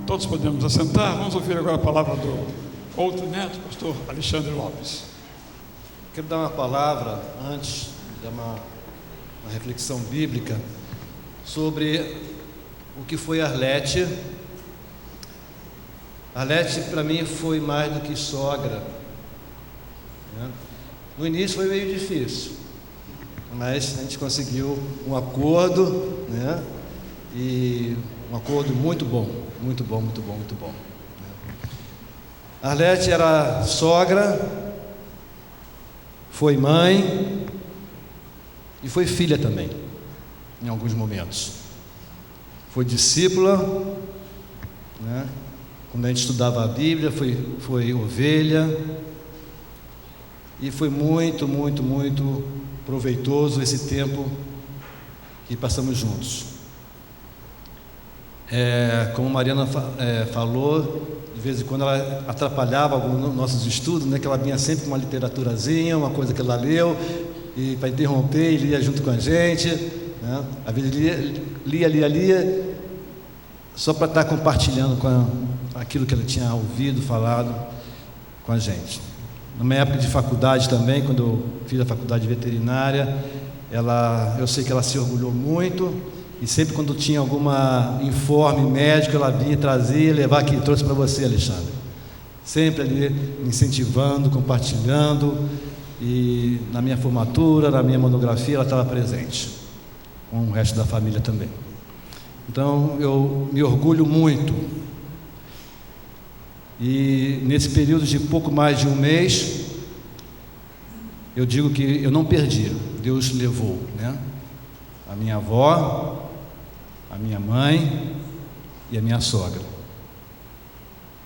Todos podemos assentar. Vamos ouvir agora a palavra do outro neto, pastor Alexandre Lopes. Quero dar uma palavra, antes de dar uma reflexão bíblica, sobre o que foi Arlete. Arlete, para mim, foi mais do que sogra, né? No início foi meio difícil, mas a gente conseguiu um acordo, né? E um acordo muito bom, muito bom, muito bom, muito bom. Arlete era sogra, foi mãe e foi filha também, em alguns momentos. Foi discípula, né? Quando a gente estudava a Bíblia, foi ovelha, e foi muito, muito, muito proveitoso esse tempo que passamos juntos. Como a Mariana falou, de vez em quando ela atrapalhava alguns nossos estudos, né, que ela vinha sempre com uma literaturazinha, uma coisa que ela leu, e para interromper, e lia junto com a gente, né? Às vezes lia, só para estar compartilhando com aquilo que ela tinha ouvido, falado com a gente. Na minha época de faculdade também, quando eu fiz a faculdade veterinária, eu sei que ela se orgulhou muito. E sempre quando tinha algum informe médico, ela vinha trazer, levar aqui, trouxe para você, Alexandre. Sempre ali me incentivando, compartilhando. E na minha formatura, na minha monografia, ela estava presente, com o resto da família também. Então eu me orgulho muito. E nesse período de pouco mais de um mês, eu digo que eu não perdi, Deus levou, né? A minha avó, a minha mãe e a minha sogra.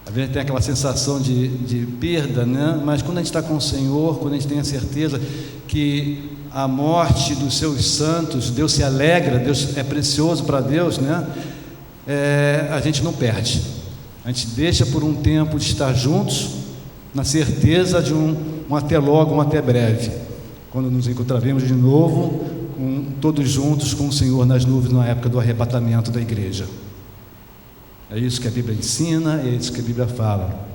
Às vezes tem aquela sensação de perda, né? Mas quando a gente está com o Senhor, quando a gente tem a certeza que a morte dos seus santos, Deus se alegra, Deus é precioso para Deus, né? A gente não perde. A gente deixa por um tempo de estar juntos, na certeza de um até logo, um até breve, quando nos encontraremos de novo, todos juntos com o Senhor nas nuvens, na época do arrebatamento da igreja. É isso que a Bíblia ensina, é isso que a Bíblia fala.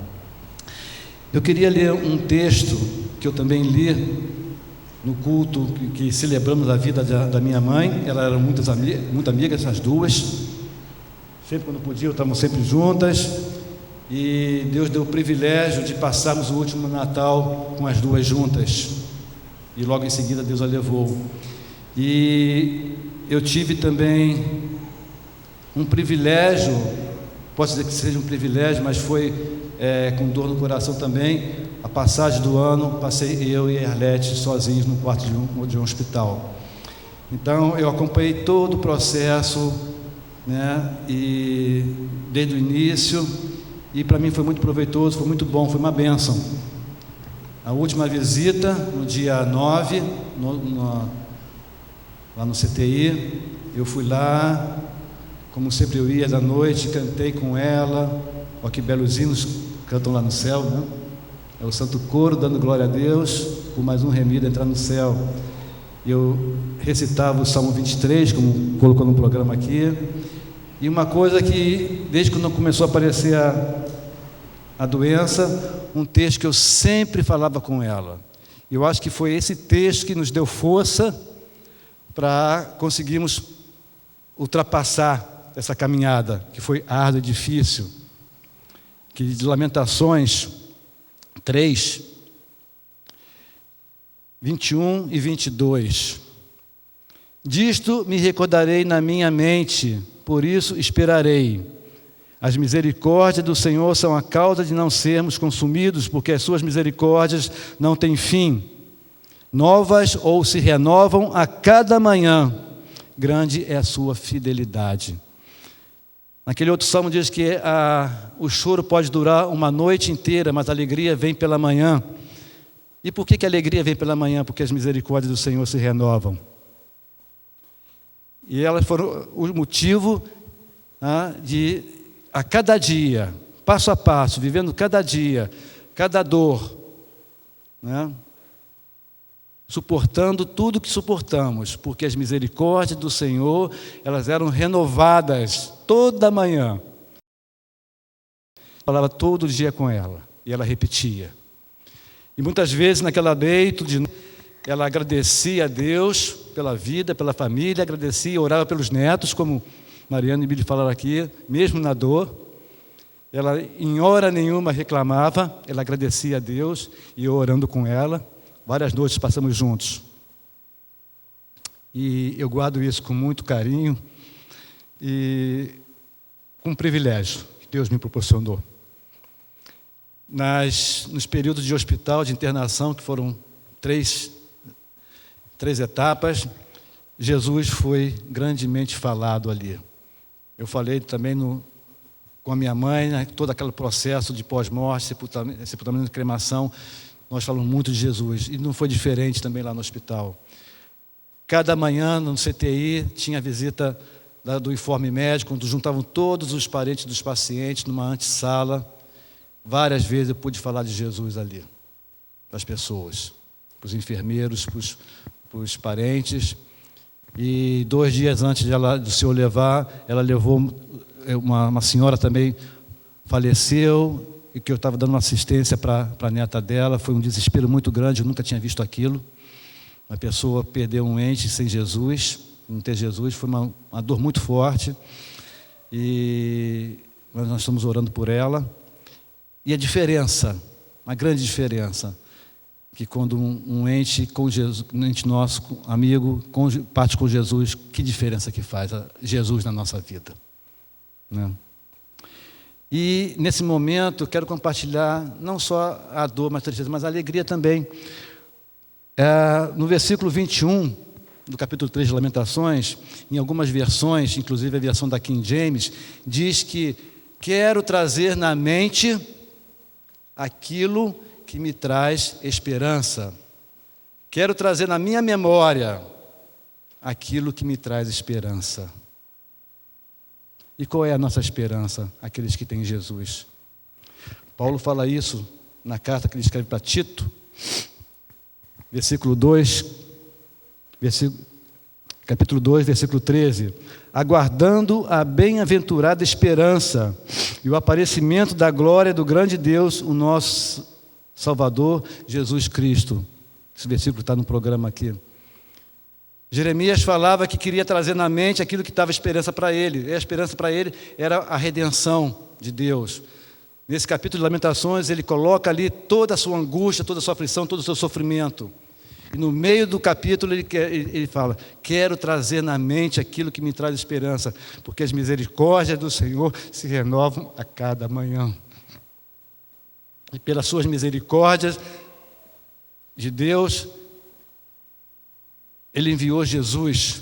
Eu queria ler um texto que eu também li no culto que celebramos a vida da minha mãe. Elas eram muito amigas, as duas. Sempre quando podiam, estávamos sempre juntas. E Deus deu o privilégio de passarmos o último Natal com as duas juntas. E logo em seguida Deus a levou. E eu tive também um privilégio, posso dizer que seja um privilégio, mas foi com dor no coração também. A passagem do ano, passei eu e a Arlete sozinhos no quarto de um hospital. Então eu acompanhei todo o processo, né? E desde o início, e para mim foi muito proveitoso, foi muito bom, foi uma bênção A última visita, no dia 9, lá no CTI, eu fui lá, como sempre eu ia da noite, cantei com ela. Olha que belos hinos cantam lá no céu, né? É o Santo Coro dando glória a Deus por mais um remido entrar no céu. Eu recitava o Salmo 23, como colocou no programa aqui. E uma coisa que, desde quando começou a aparecer a doença, um texto que eu sempre falava com ela. Eu acho que foi esse texto que nos deu força para conseguirmos ultrapassar essa caminhada, que foi árdua e difícil. Que de Lamentações 3, 21 e 22. Disto me recordarei na minha mente, por isso esperarei. As misericórdias do Senhor são a causa de não sermos consumidos, porque as suas misericórdias não têm fim. Novas ou se renovam a cada manhã. Grande é a sua fidelidade. Naquele outro salmo diz que o choro pode durar uma noite inteira, mas a alegria vem pela manhã. E por que a alegria vem pela manhã? Porque as misericórdias do Senhor se renovam. E elas foram o motivo de, a cada dia, passo a passo, vivendo cada dia, cada dor, né? Suportando tudo que suportamos, porque as misericórdias do Senhor, elas eram renovadas toda manhã. Eu falava todo dia com ela, e ela repetia. E muitas vezes naquela leito, ela agradecia a Deus pela vida, pela família, agradecia, orava pelos netos, como Mariana e Billy falaram aqui, mesmo na dor. Ela em hora nenhuma reclamava, ela agradecia a Deus, e eu orando com ela. Várias noites passamos juntos. E eu guardo isso com muito carinho e com um privilégio que Deus me proporcionou. Nos períodos de hospital, de internação, que foram três etapas, Jesus foi grandemente falado ali. Eu falei também com a minha mãe, né, todo aquele processo de pós-morte, sepultamento e cremação. Nós falamos muito de Jesus, e não foi diferente também lá no hospital. Cada manhã, no CTI, tinha a visita do informe médico, onde juntavam todos os parentes dos pacientes numa antessala. Várias vezes eu pude falar de Jesus ali, para as pessoas, para os enfermeiros, para os parentes. E 2 dias antes do Senhor levar, ela levou, uma senhora também faleceu, e que eu estava dando uma assistência para a neta dela. Foi um desespero muito grande, eu nunca tinha visto aquilo. Uma pessoa perder um ente sem Jesus, não ter Jesus, foi uma dor muito forte. Mas nós estamos orando por ela. E a diferença, uma grande diferença, que quando um ente com Jesus, um ente nosso, amigo, parte com Jesus, que diferença que faz Jesus na nossa vida, né? E, nesse momento, eu quero compartilhar não só a dor, mas a tristeza, mas a alegria também. No versículo 21 do capítulo 3 de Lamentações, em algumas versões, inclusive a versão da King James, diz que quero trazer na mente aquilo que me traz esperança. Quero trazer na minha memória aquilo que me traz esperança. E qual é a nossa esperança? Aqueles que têm Jesus. Paulo fala isso na carta que ele escreve para Tito, capítulo 2, versículo 13. Aguardando a bem-aventurada esperança e o aparecimento da glória do grande Deus, o nosso Salvador, Jesus Cristo. Esse versículo está no programa aqui. Jeremias falava que queria trazer na mente aquilo que estava esperança para ele. E a esperança para ele era a redenção de Deus. Nesse capítulo de Lamentações, ele coloca ali toda a sua angústia, toda a sua aflição, todo o seu sofrimento. E no meio do capítulo ele fala: quero trazer na mente aquilo que me traz esperança, porque as misericórdias do Senhor se renovam a cada manhã. E pelas suas misericórdias de Deus, Ele enviou Jesus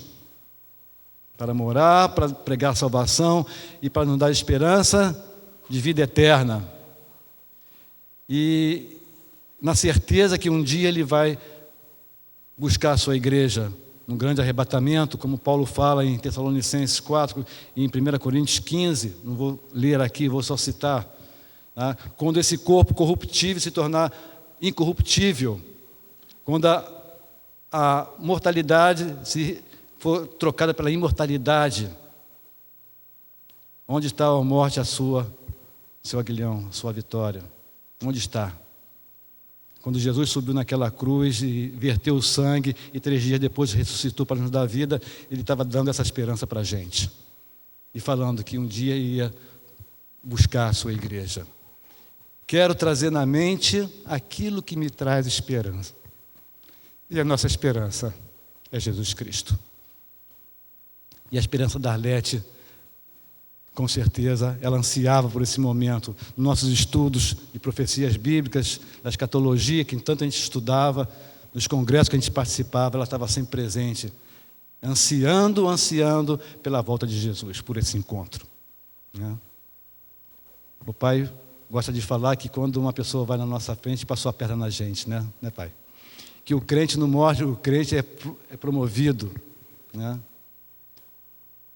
para morar, para pregar salvação e para nos dar esperança de vida eterna. E na certeza que um dia ele vai buscar a sua igreja num grande arrebatamento, como Paulo fala em Tessalonicenses 4 e em 1 Coríntios 15, não vou ler aqui, vou só citar, tá? Quando esse corpo corruptível se tornar incorruptível, quando a mortalidade se for trocada pela imortalidade, onde está a morte, seu aguilhão, a sua vitória? Onde está? Quando Jesus subiu naquela cruz e verteu o sangue e 3 dias depois ressuscitou para nos dar vida, ele estava dando essa esperança para a gente. E falando que um dia ia buscar a sua igreja. Quero trazer na mente aquilo que me traz esperança. E a nossa esperança é Jesus Cristo. E a esperança da Arlete, com certeza, ela ansiava por esse momento. Nossos estudos de profecias bíblicas, da escatologia, que tanto a gente estudava, nos congressos que a gente participava, ela estava sempre presente, ansiando pela volta de Jesus, por esse encontro, né? O pai gosta de falar que quando uma pessoa vai na nossa frente, passou a perna na gente, né, pai? Que o crente não morre, o crente é promovido, né?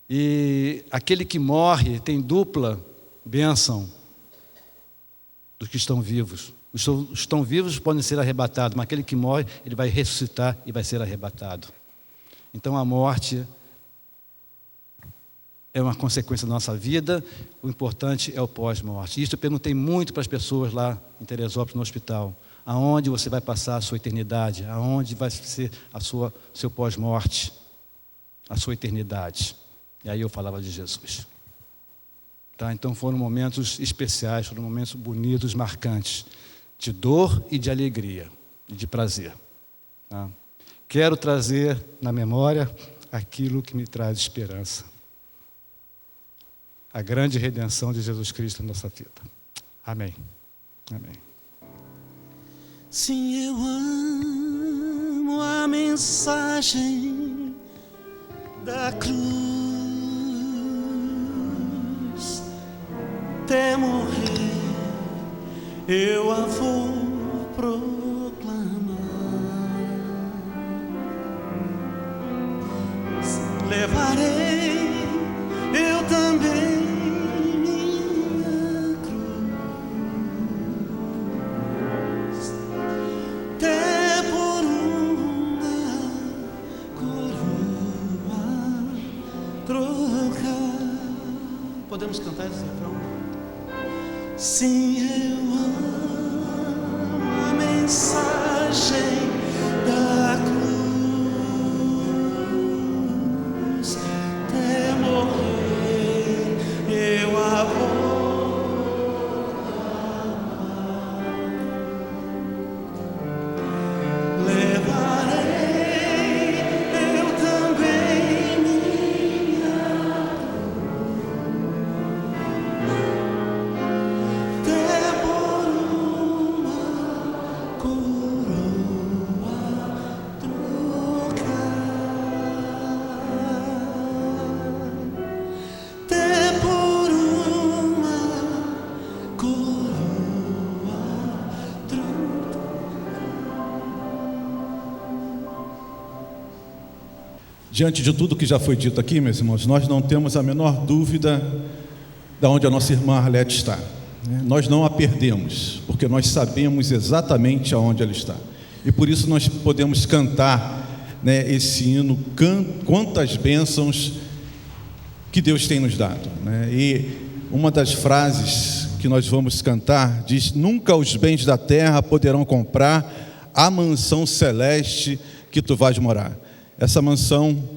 E aquele que morre tem dupla bênção dos que estão vivos. Os que estão vivos podem ser arrebatados, mas aquele que morre, ele vai ressuscitar e vai ser arrebatado. Então a morte é uma consequência da nossa vida, o importante é o pós-morte. Isso eu perguntei muito para as pessoas lá em Teresópolis, no hospital. Aonde você vai passar a sua eternidade? Aonde vai ser seu pós-morte? A sua eternidade? E aí eu falava de Jesus. Tá? Então foram momentos especiais, foram momentos bonitos, marcantes, de dor e de alegria, e de prazer. Tá? Quero trazer na memória aquilo que me traz esperança. A grande redenção de Jesus Cristo na nossa vida. Amém. Amém. Sim, eu amo a mensagem da cruz. Até morrer eu a vou proclamar. Levarei eu também minha cruz, até por uma coroa trocar. Podemos cantar esse refrão? Sim, eu amo a mensagem da cruz, até morrer eu a vou amar. Levarei eu também minha Diante de tudo que já foi dito aqui, meus irmãos, nós não temos a menor dúvida de onde a nossa irmã Arlete está. Nós não a perdemos, porque nós sabemos exatamente aonde ela está. E por isso nós podemos cantar, né, esse hino, quantas bênçãos que Deus tem nos dado, né? E uma das frases que nós vamos cantar diz: nunca os bens da terra poderão comprar a mansão celeste que tu vais morar. Essa mansão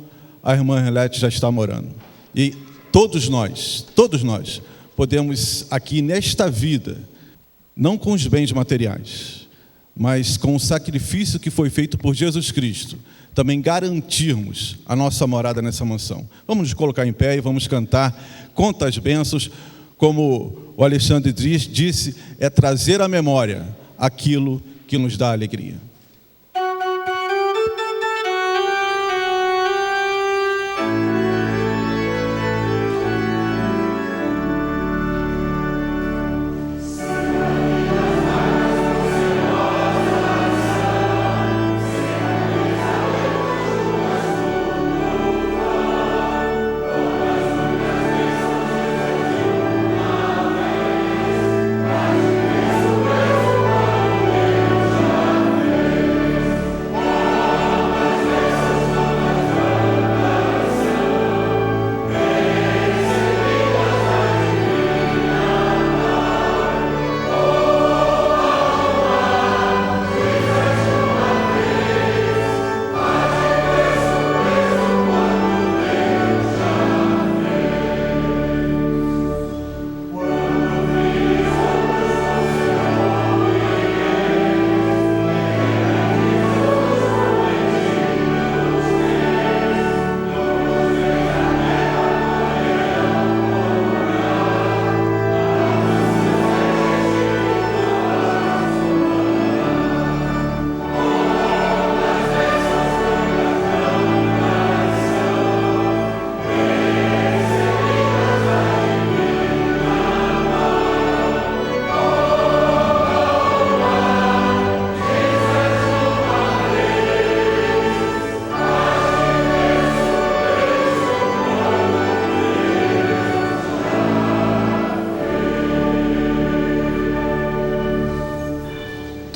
a irmã Arlete já está morando. E todos nós podemos aqui nesta vida, não com os bens materiais, mas com o sacrifício que foi feito por Jesus Cristo, também garantirmos a nossa morada nessa mansão. Vamos nos colocar em pé e vamos cantar quantas bênçãos, como o Alexandre disse, é trazer à memória aquilo que nos dá alegria.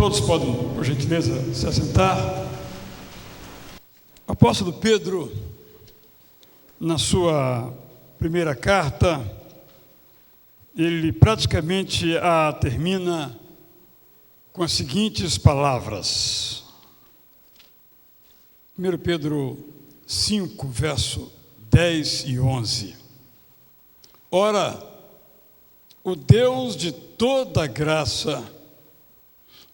Todos podem, por gentileza, se assentar. O apóstolo Pedro, na sua primeira carta, ele praticamente a termina com as seguintes palavras. 1 Pedro 5, verso 10 e 11. Ora, o Deus de toda graça,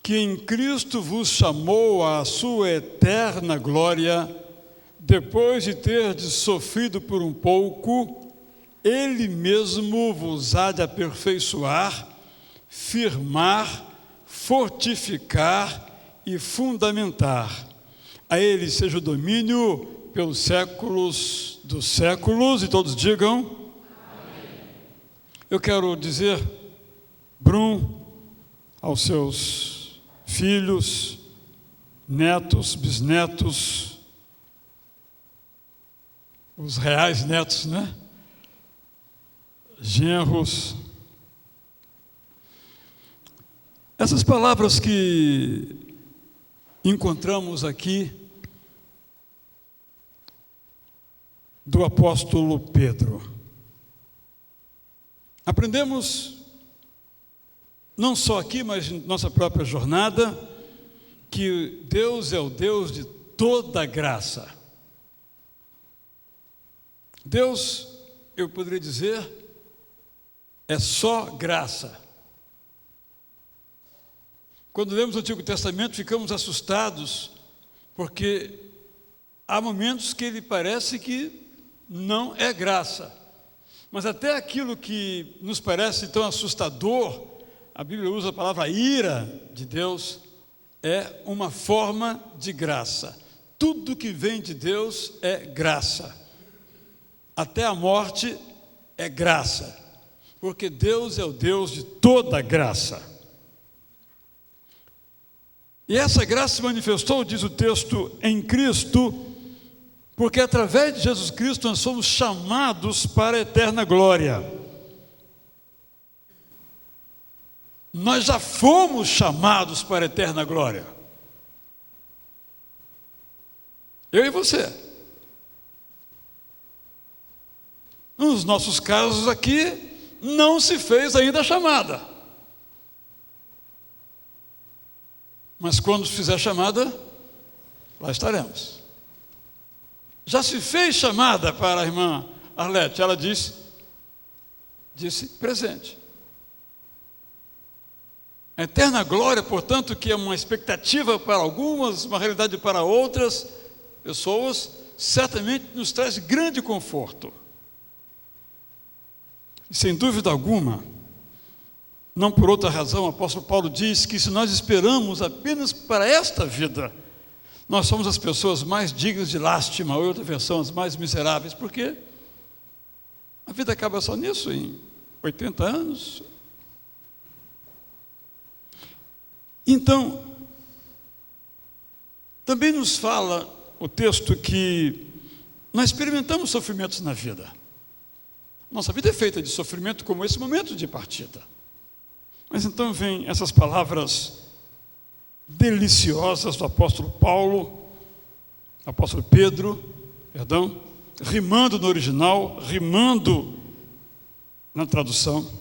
que em Cristo vos chamou à sua eterna glória, depois de terdes sofrido por um pouco, Ele mesmo vos há de aperfeiçoar, firmar, fortificar e fundamentar. A Ele seja o domínio pelos séculos dos séculos, e todos digam: amém. Eu quero dizer, Brum, aos seus filhos, netos, bisnetos, os reais netos, né? Genros. Essas palavras que encontramos aqui do apóstolo Pedro. Aprendemos, não só aqui, mas em nossa própria jornada, que Deus é o Deus de toda graça. Deus, eu poderia dizer, é só graça. Quando lemos o Antigo Testamento, ficamos assustados, porque há momentos que ele parece que não é graça. Mas até aquilo que nos parece tão assustador, a Bíblia usa a palavra ira de Deus, é uma forma de graça. Tudo que vem de Deus é graça. Até a morte é graça, porque Deus é o Deus de toda graça. E essa graça se manifestou, diz o texto, em Cristo, porque através de Jesus Cristo nós somos chamados para a eterna glória. Nós já fomos chamados para a eterna glória. Eu e você. Nos nossos casos aqui, não se fez ainda a chamada. Mas quando se fizer a chamada, lá estaremos. Já se fez chamada para a irmã Arlete, ela disse presente. A eterna glória, portanto, que é uma expectativa para algumas, uma realidade para outras pessoas, certamente nos traz grande conforto. E sem dúvida alguma, não por outra razão, o apóstolo Paulo diz que se nós esperamos apenas para esta vida, nós somos as pessoas mais dignas de lástima, ou outra versão, as mais miseráveis, porque a vida acaba só nisso, em 80 anos. Então, também nos fala o texto que nós experimentamos sofrimentos na vida. Nossa vida é feita de sofrimento, como esse momento de partida. Mas então vem essas palavras deliciosas do apóstolo Pedro, rimando no original, rimando na tradução.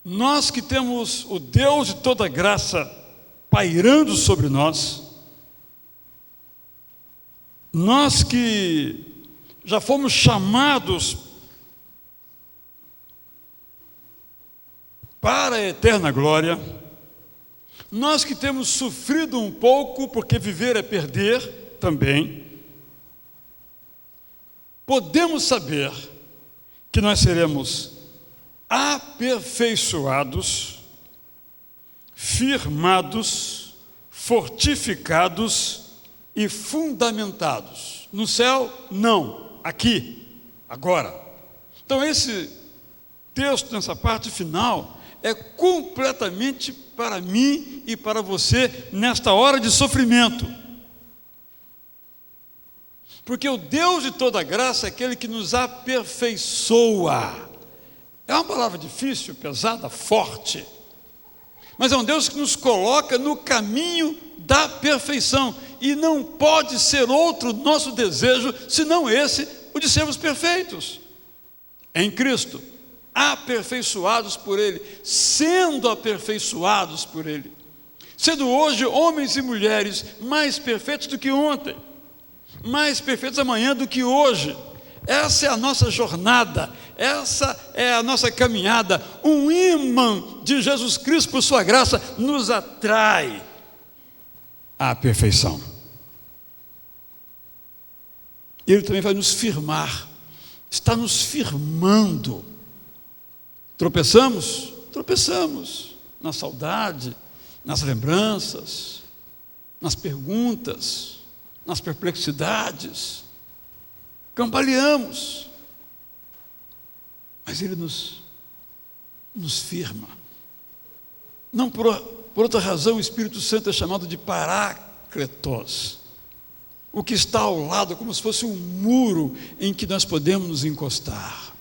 Nós que temos o Deus de toda graça pairando sobre nós, nós que já fomos chamados para a eterna glória, nós que temos sofrido um pouco, porque viver é perder também, podemos saber que nós seremos aperfeiçoados, firmados, fortificados e fundamentados. No céu, não. Aqui, agora. Então esse texto, nessa parte final, é completamente para mim e para você nesta hora de sofrimento. Porque o Deus de toda graça é aquele que nos aperfeiçoa. É uma palavra difícil, pesada, forte. mas é um Deus que nos coloca no caminho da perfeição, e não pode ser outro nosso desejo, senão esse, o de sermos perfeitos, em Cristo, aperfeiçoados por Ele, sendo aperfeiçoados por Ele, sendo hoje homens e mulheres mais perfeitos do que ontem, mais perfeitos amanhã do que hoje. Essa é a nossa jornada, essa é a nossa caminhada. Um ímã de Jesus Cristo, por sua graça, nos atrai à perfeição. Ele também vai nos firmar, está nos firmando. Tropeçamos? Tropeçamos na saudade, nas lembranças, nas perguntas, nas perplexidades. Cambaleamos, mas Ele nos firma. Não por outra razão, o Espírito Santo é chamado de Parácletos, o que está ao lado, como se fosse um muro em que nós podemos nos encostar.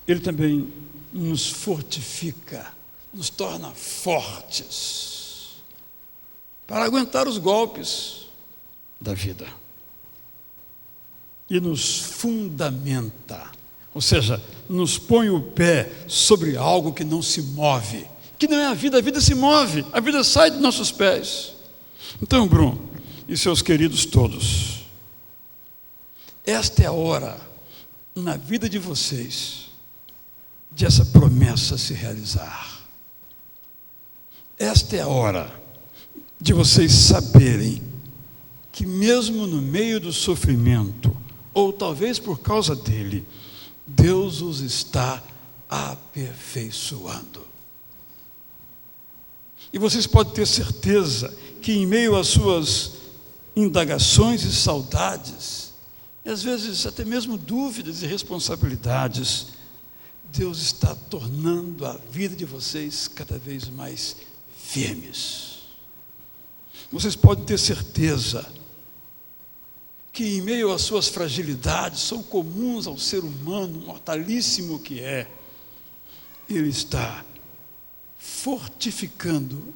Ele também nos fortifica, nos torna fortes, para aguentar os golpes da vida. E nos fundamenta, ou seja, nos põe o pé sobre algo que não se move, que não é a vida se move, a vida sai de nossos pés. Então, Bruno e seus queridos todos, esta é a hora na vida de vocês de essa promessa se realizar. Esta é a hora de vocês saberem que mesmo no meio do sofrimento, ou talvez por causa dele, Deus os está aperfeiçoando. E vocês podem ter certeza que em meio às suas indagações e saudades, e às vezes até mesmo dúvidas e responsabilidades, Deus está tornando a vida de vocês cada vez mais firmes. Vocês podem ter certeza que em meio às suas fragilidades, são comuns ao ser humano, mortalíssimo que é, Ele está fortificando,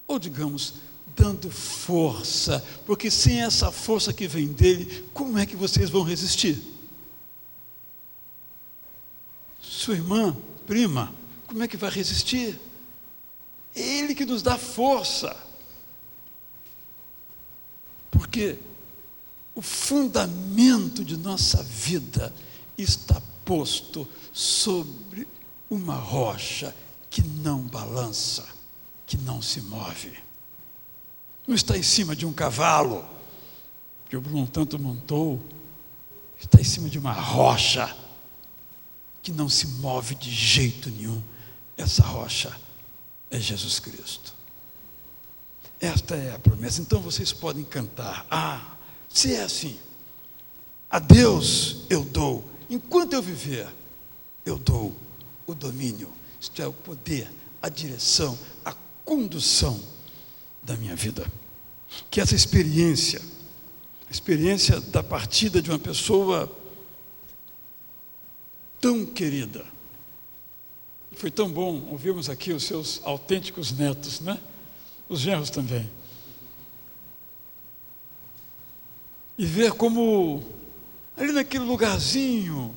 ou digamos, dando força, porque sem essa força que vem dele, como é que vocês vão resistir? Sua irmã, prima, como é que vai resistir? É Ele que nos dá força, porque o fundamento de nossa vida está posto sobre uma rocha que não balança, que não se move. Não está em cima de um cavalo, que o Bruno tanto montou, está em cima de uma rocha que não se move de jeito nenhum. Essa rocha é Jesus Cristo. Esta é a promessa. Então vocês podem cantar: se é assim, a Deus eu dou, enquanto eu viver, eu dou o domínio, isto é, o poder, a direção, a condução da minha vida. Que essa experiência, a experiência da partida de uma pessoa tão querida, foi tão bom ouvirmos aqui os seus autênticos netos, né? Os genros também. E ver como, ali naquele lugarzinho,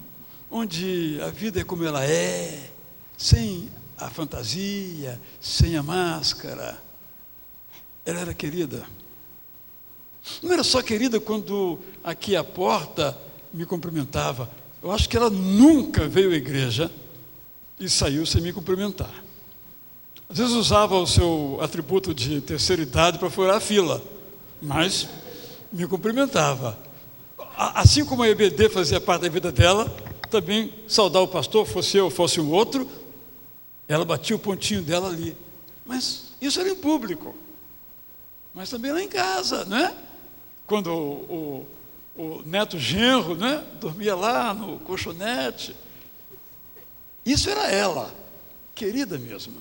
onde a vida é como ela é, sem a fantasia, sem a máscara, ela era querida. Não era só querida quando aqui à porta me cumprimentava. Eu acho que ela nunca veio à igreja e saiu sem me cumprimentar. Às vezes usava o seu atributo de terceira idade para furar a fila, mas me cumprimentava. Assim como a EBD fazia parte da vida dela, também saudar o pastor, fosse eu, fosse um outro, ela batia o pontinho dela ali. Mas isso era em público. Mas também lá em casa, né? Quando o neto genro, né, dormia lá no colchonete. Isso era ela, querida mesmo.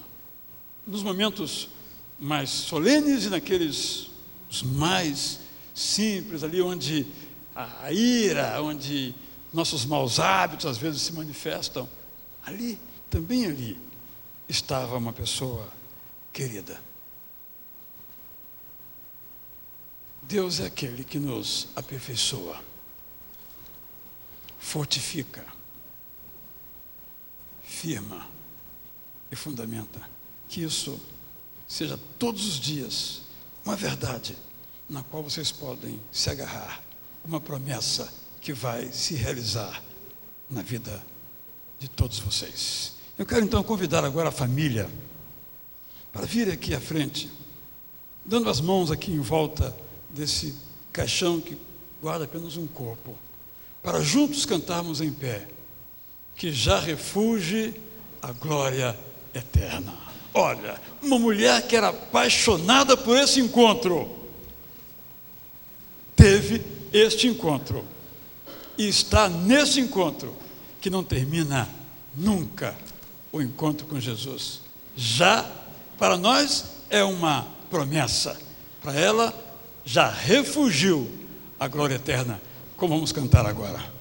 Nos momentos mais solenes e naqueles os mais simples, ali onde a ira, onde nossos maus hábitos às vezes se manifestam, ali, também ali, estava uma pessoa querida. Deus é aquele que nos aperfeiçoa, fortifica, firma e fundamenta. Que isso seja todos os dias uma verdade na qual vocês podem se agarrar, uma promessa que vai se realizar na vida de todos vocês. Eu quero então convidar agora a família para vir aqui à frente, dando as mãos aqui em volta desse caixão que guarda apenas um corpo, para juntos cantarmos em pé: que já refugie a glória eterna. Olha, uma mulher que era apaixonada por esse encontro, teve este encontro, e está nesse encontro, que não termina nunca, o encontro com Jesus. Já, para nós, é uma promessa, para ela, já refugiu a glória eterna, como vamos cantar agora.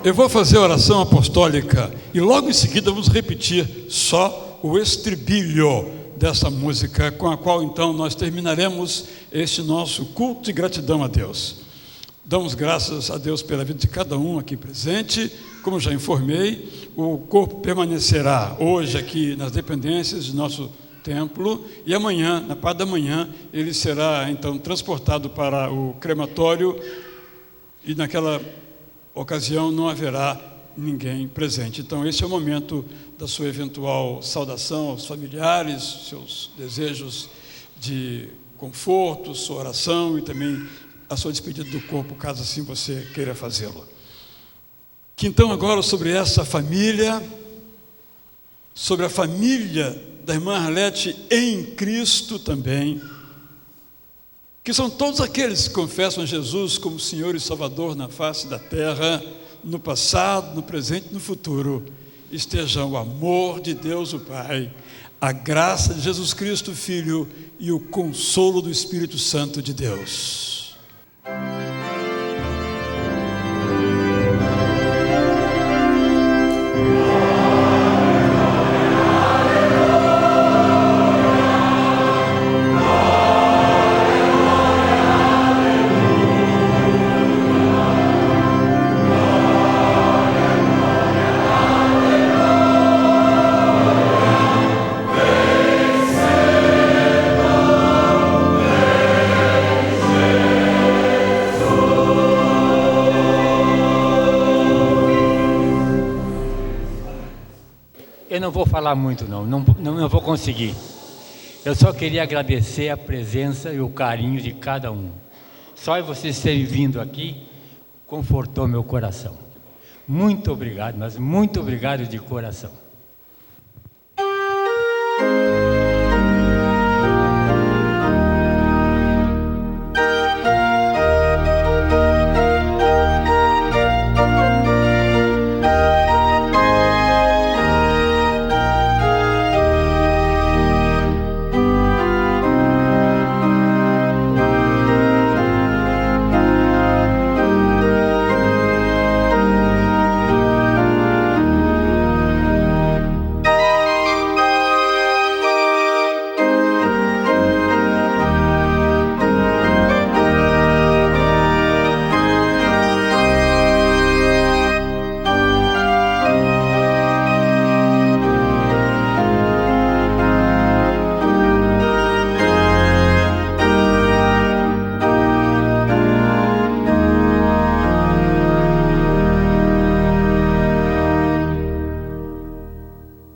Eu vou fazer a oração apostólica e logo em seguida vamos repetir só o estribilho dessa música, com a qual então nós terminaremos este nosso culto de gratidão a Deus. Damos graças a Deus pela vida de cada um aqui presente. Como já informei, o corpo permanecerá hoje aqui nas dependências de nosso templo e amanhã, na parte da manhã, ele será então transportado para o crematório e naquela ocasião não haverá ninguém presente. Então esse é o momento da sua eventual saudação aos familiares, seus desejos de conforto, sua oração e também a sua despedida do corpo, caso assim você queira fazê-lo. Que que então agora sobre essa família, sobre a família da irmã Arlete em Cristo também, que são todos aqueles que confessam Jesus como Senhor e Salvador na face da terra, no passado, no presente e no futuro, estejam o amor de Deus o Pai, a graça de Jesus Cristo Filho e o consolo do Espírito Santo de Deus. Eu não vou falar muito, não vou conseguir. Eu só queria agradecer a presença e o carinho de cada um. Só vocês terem vindo aqui confortou meu coração. Muito obrigado, mas muito obrigado de coração.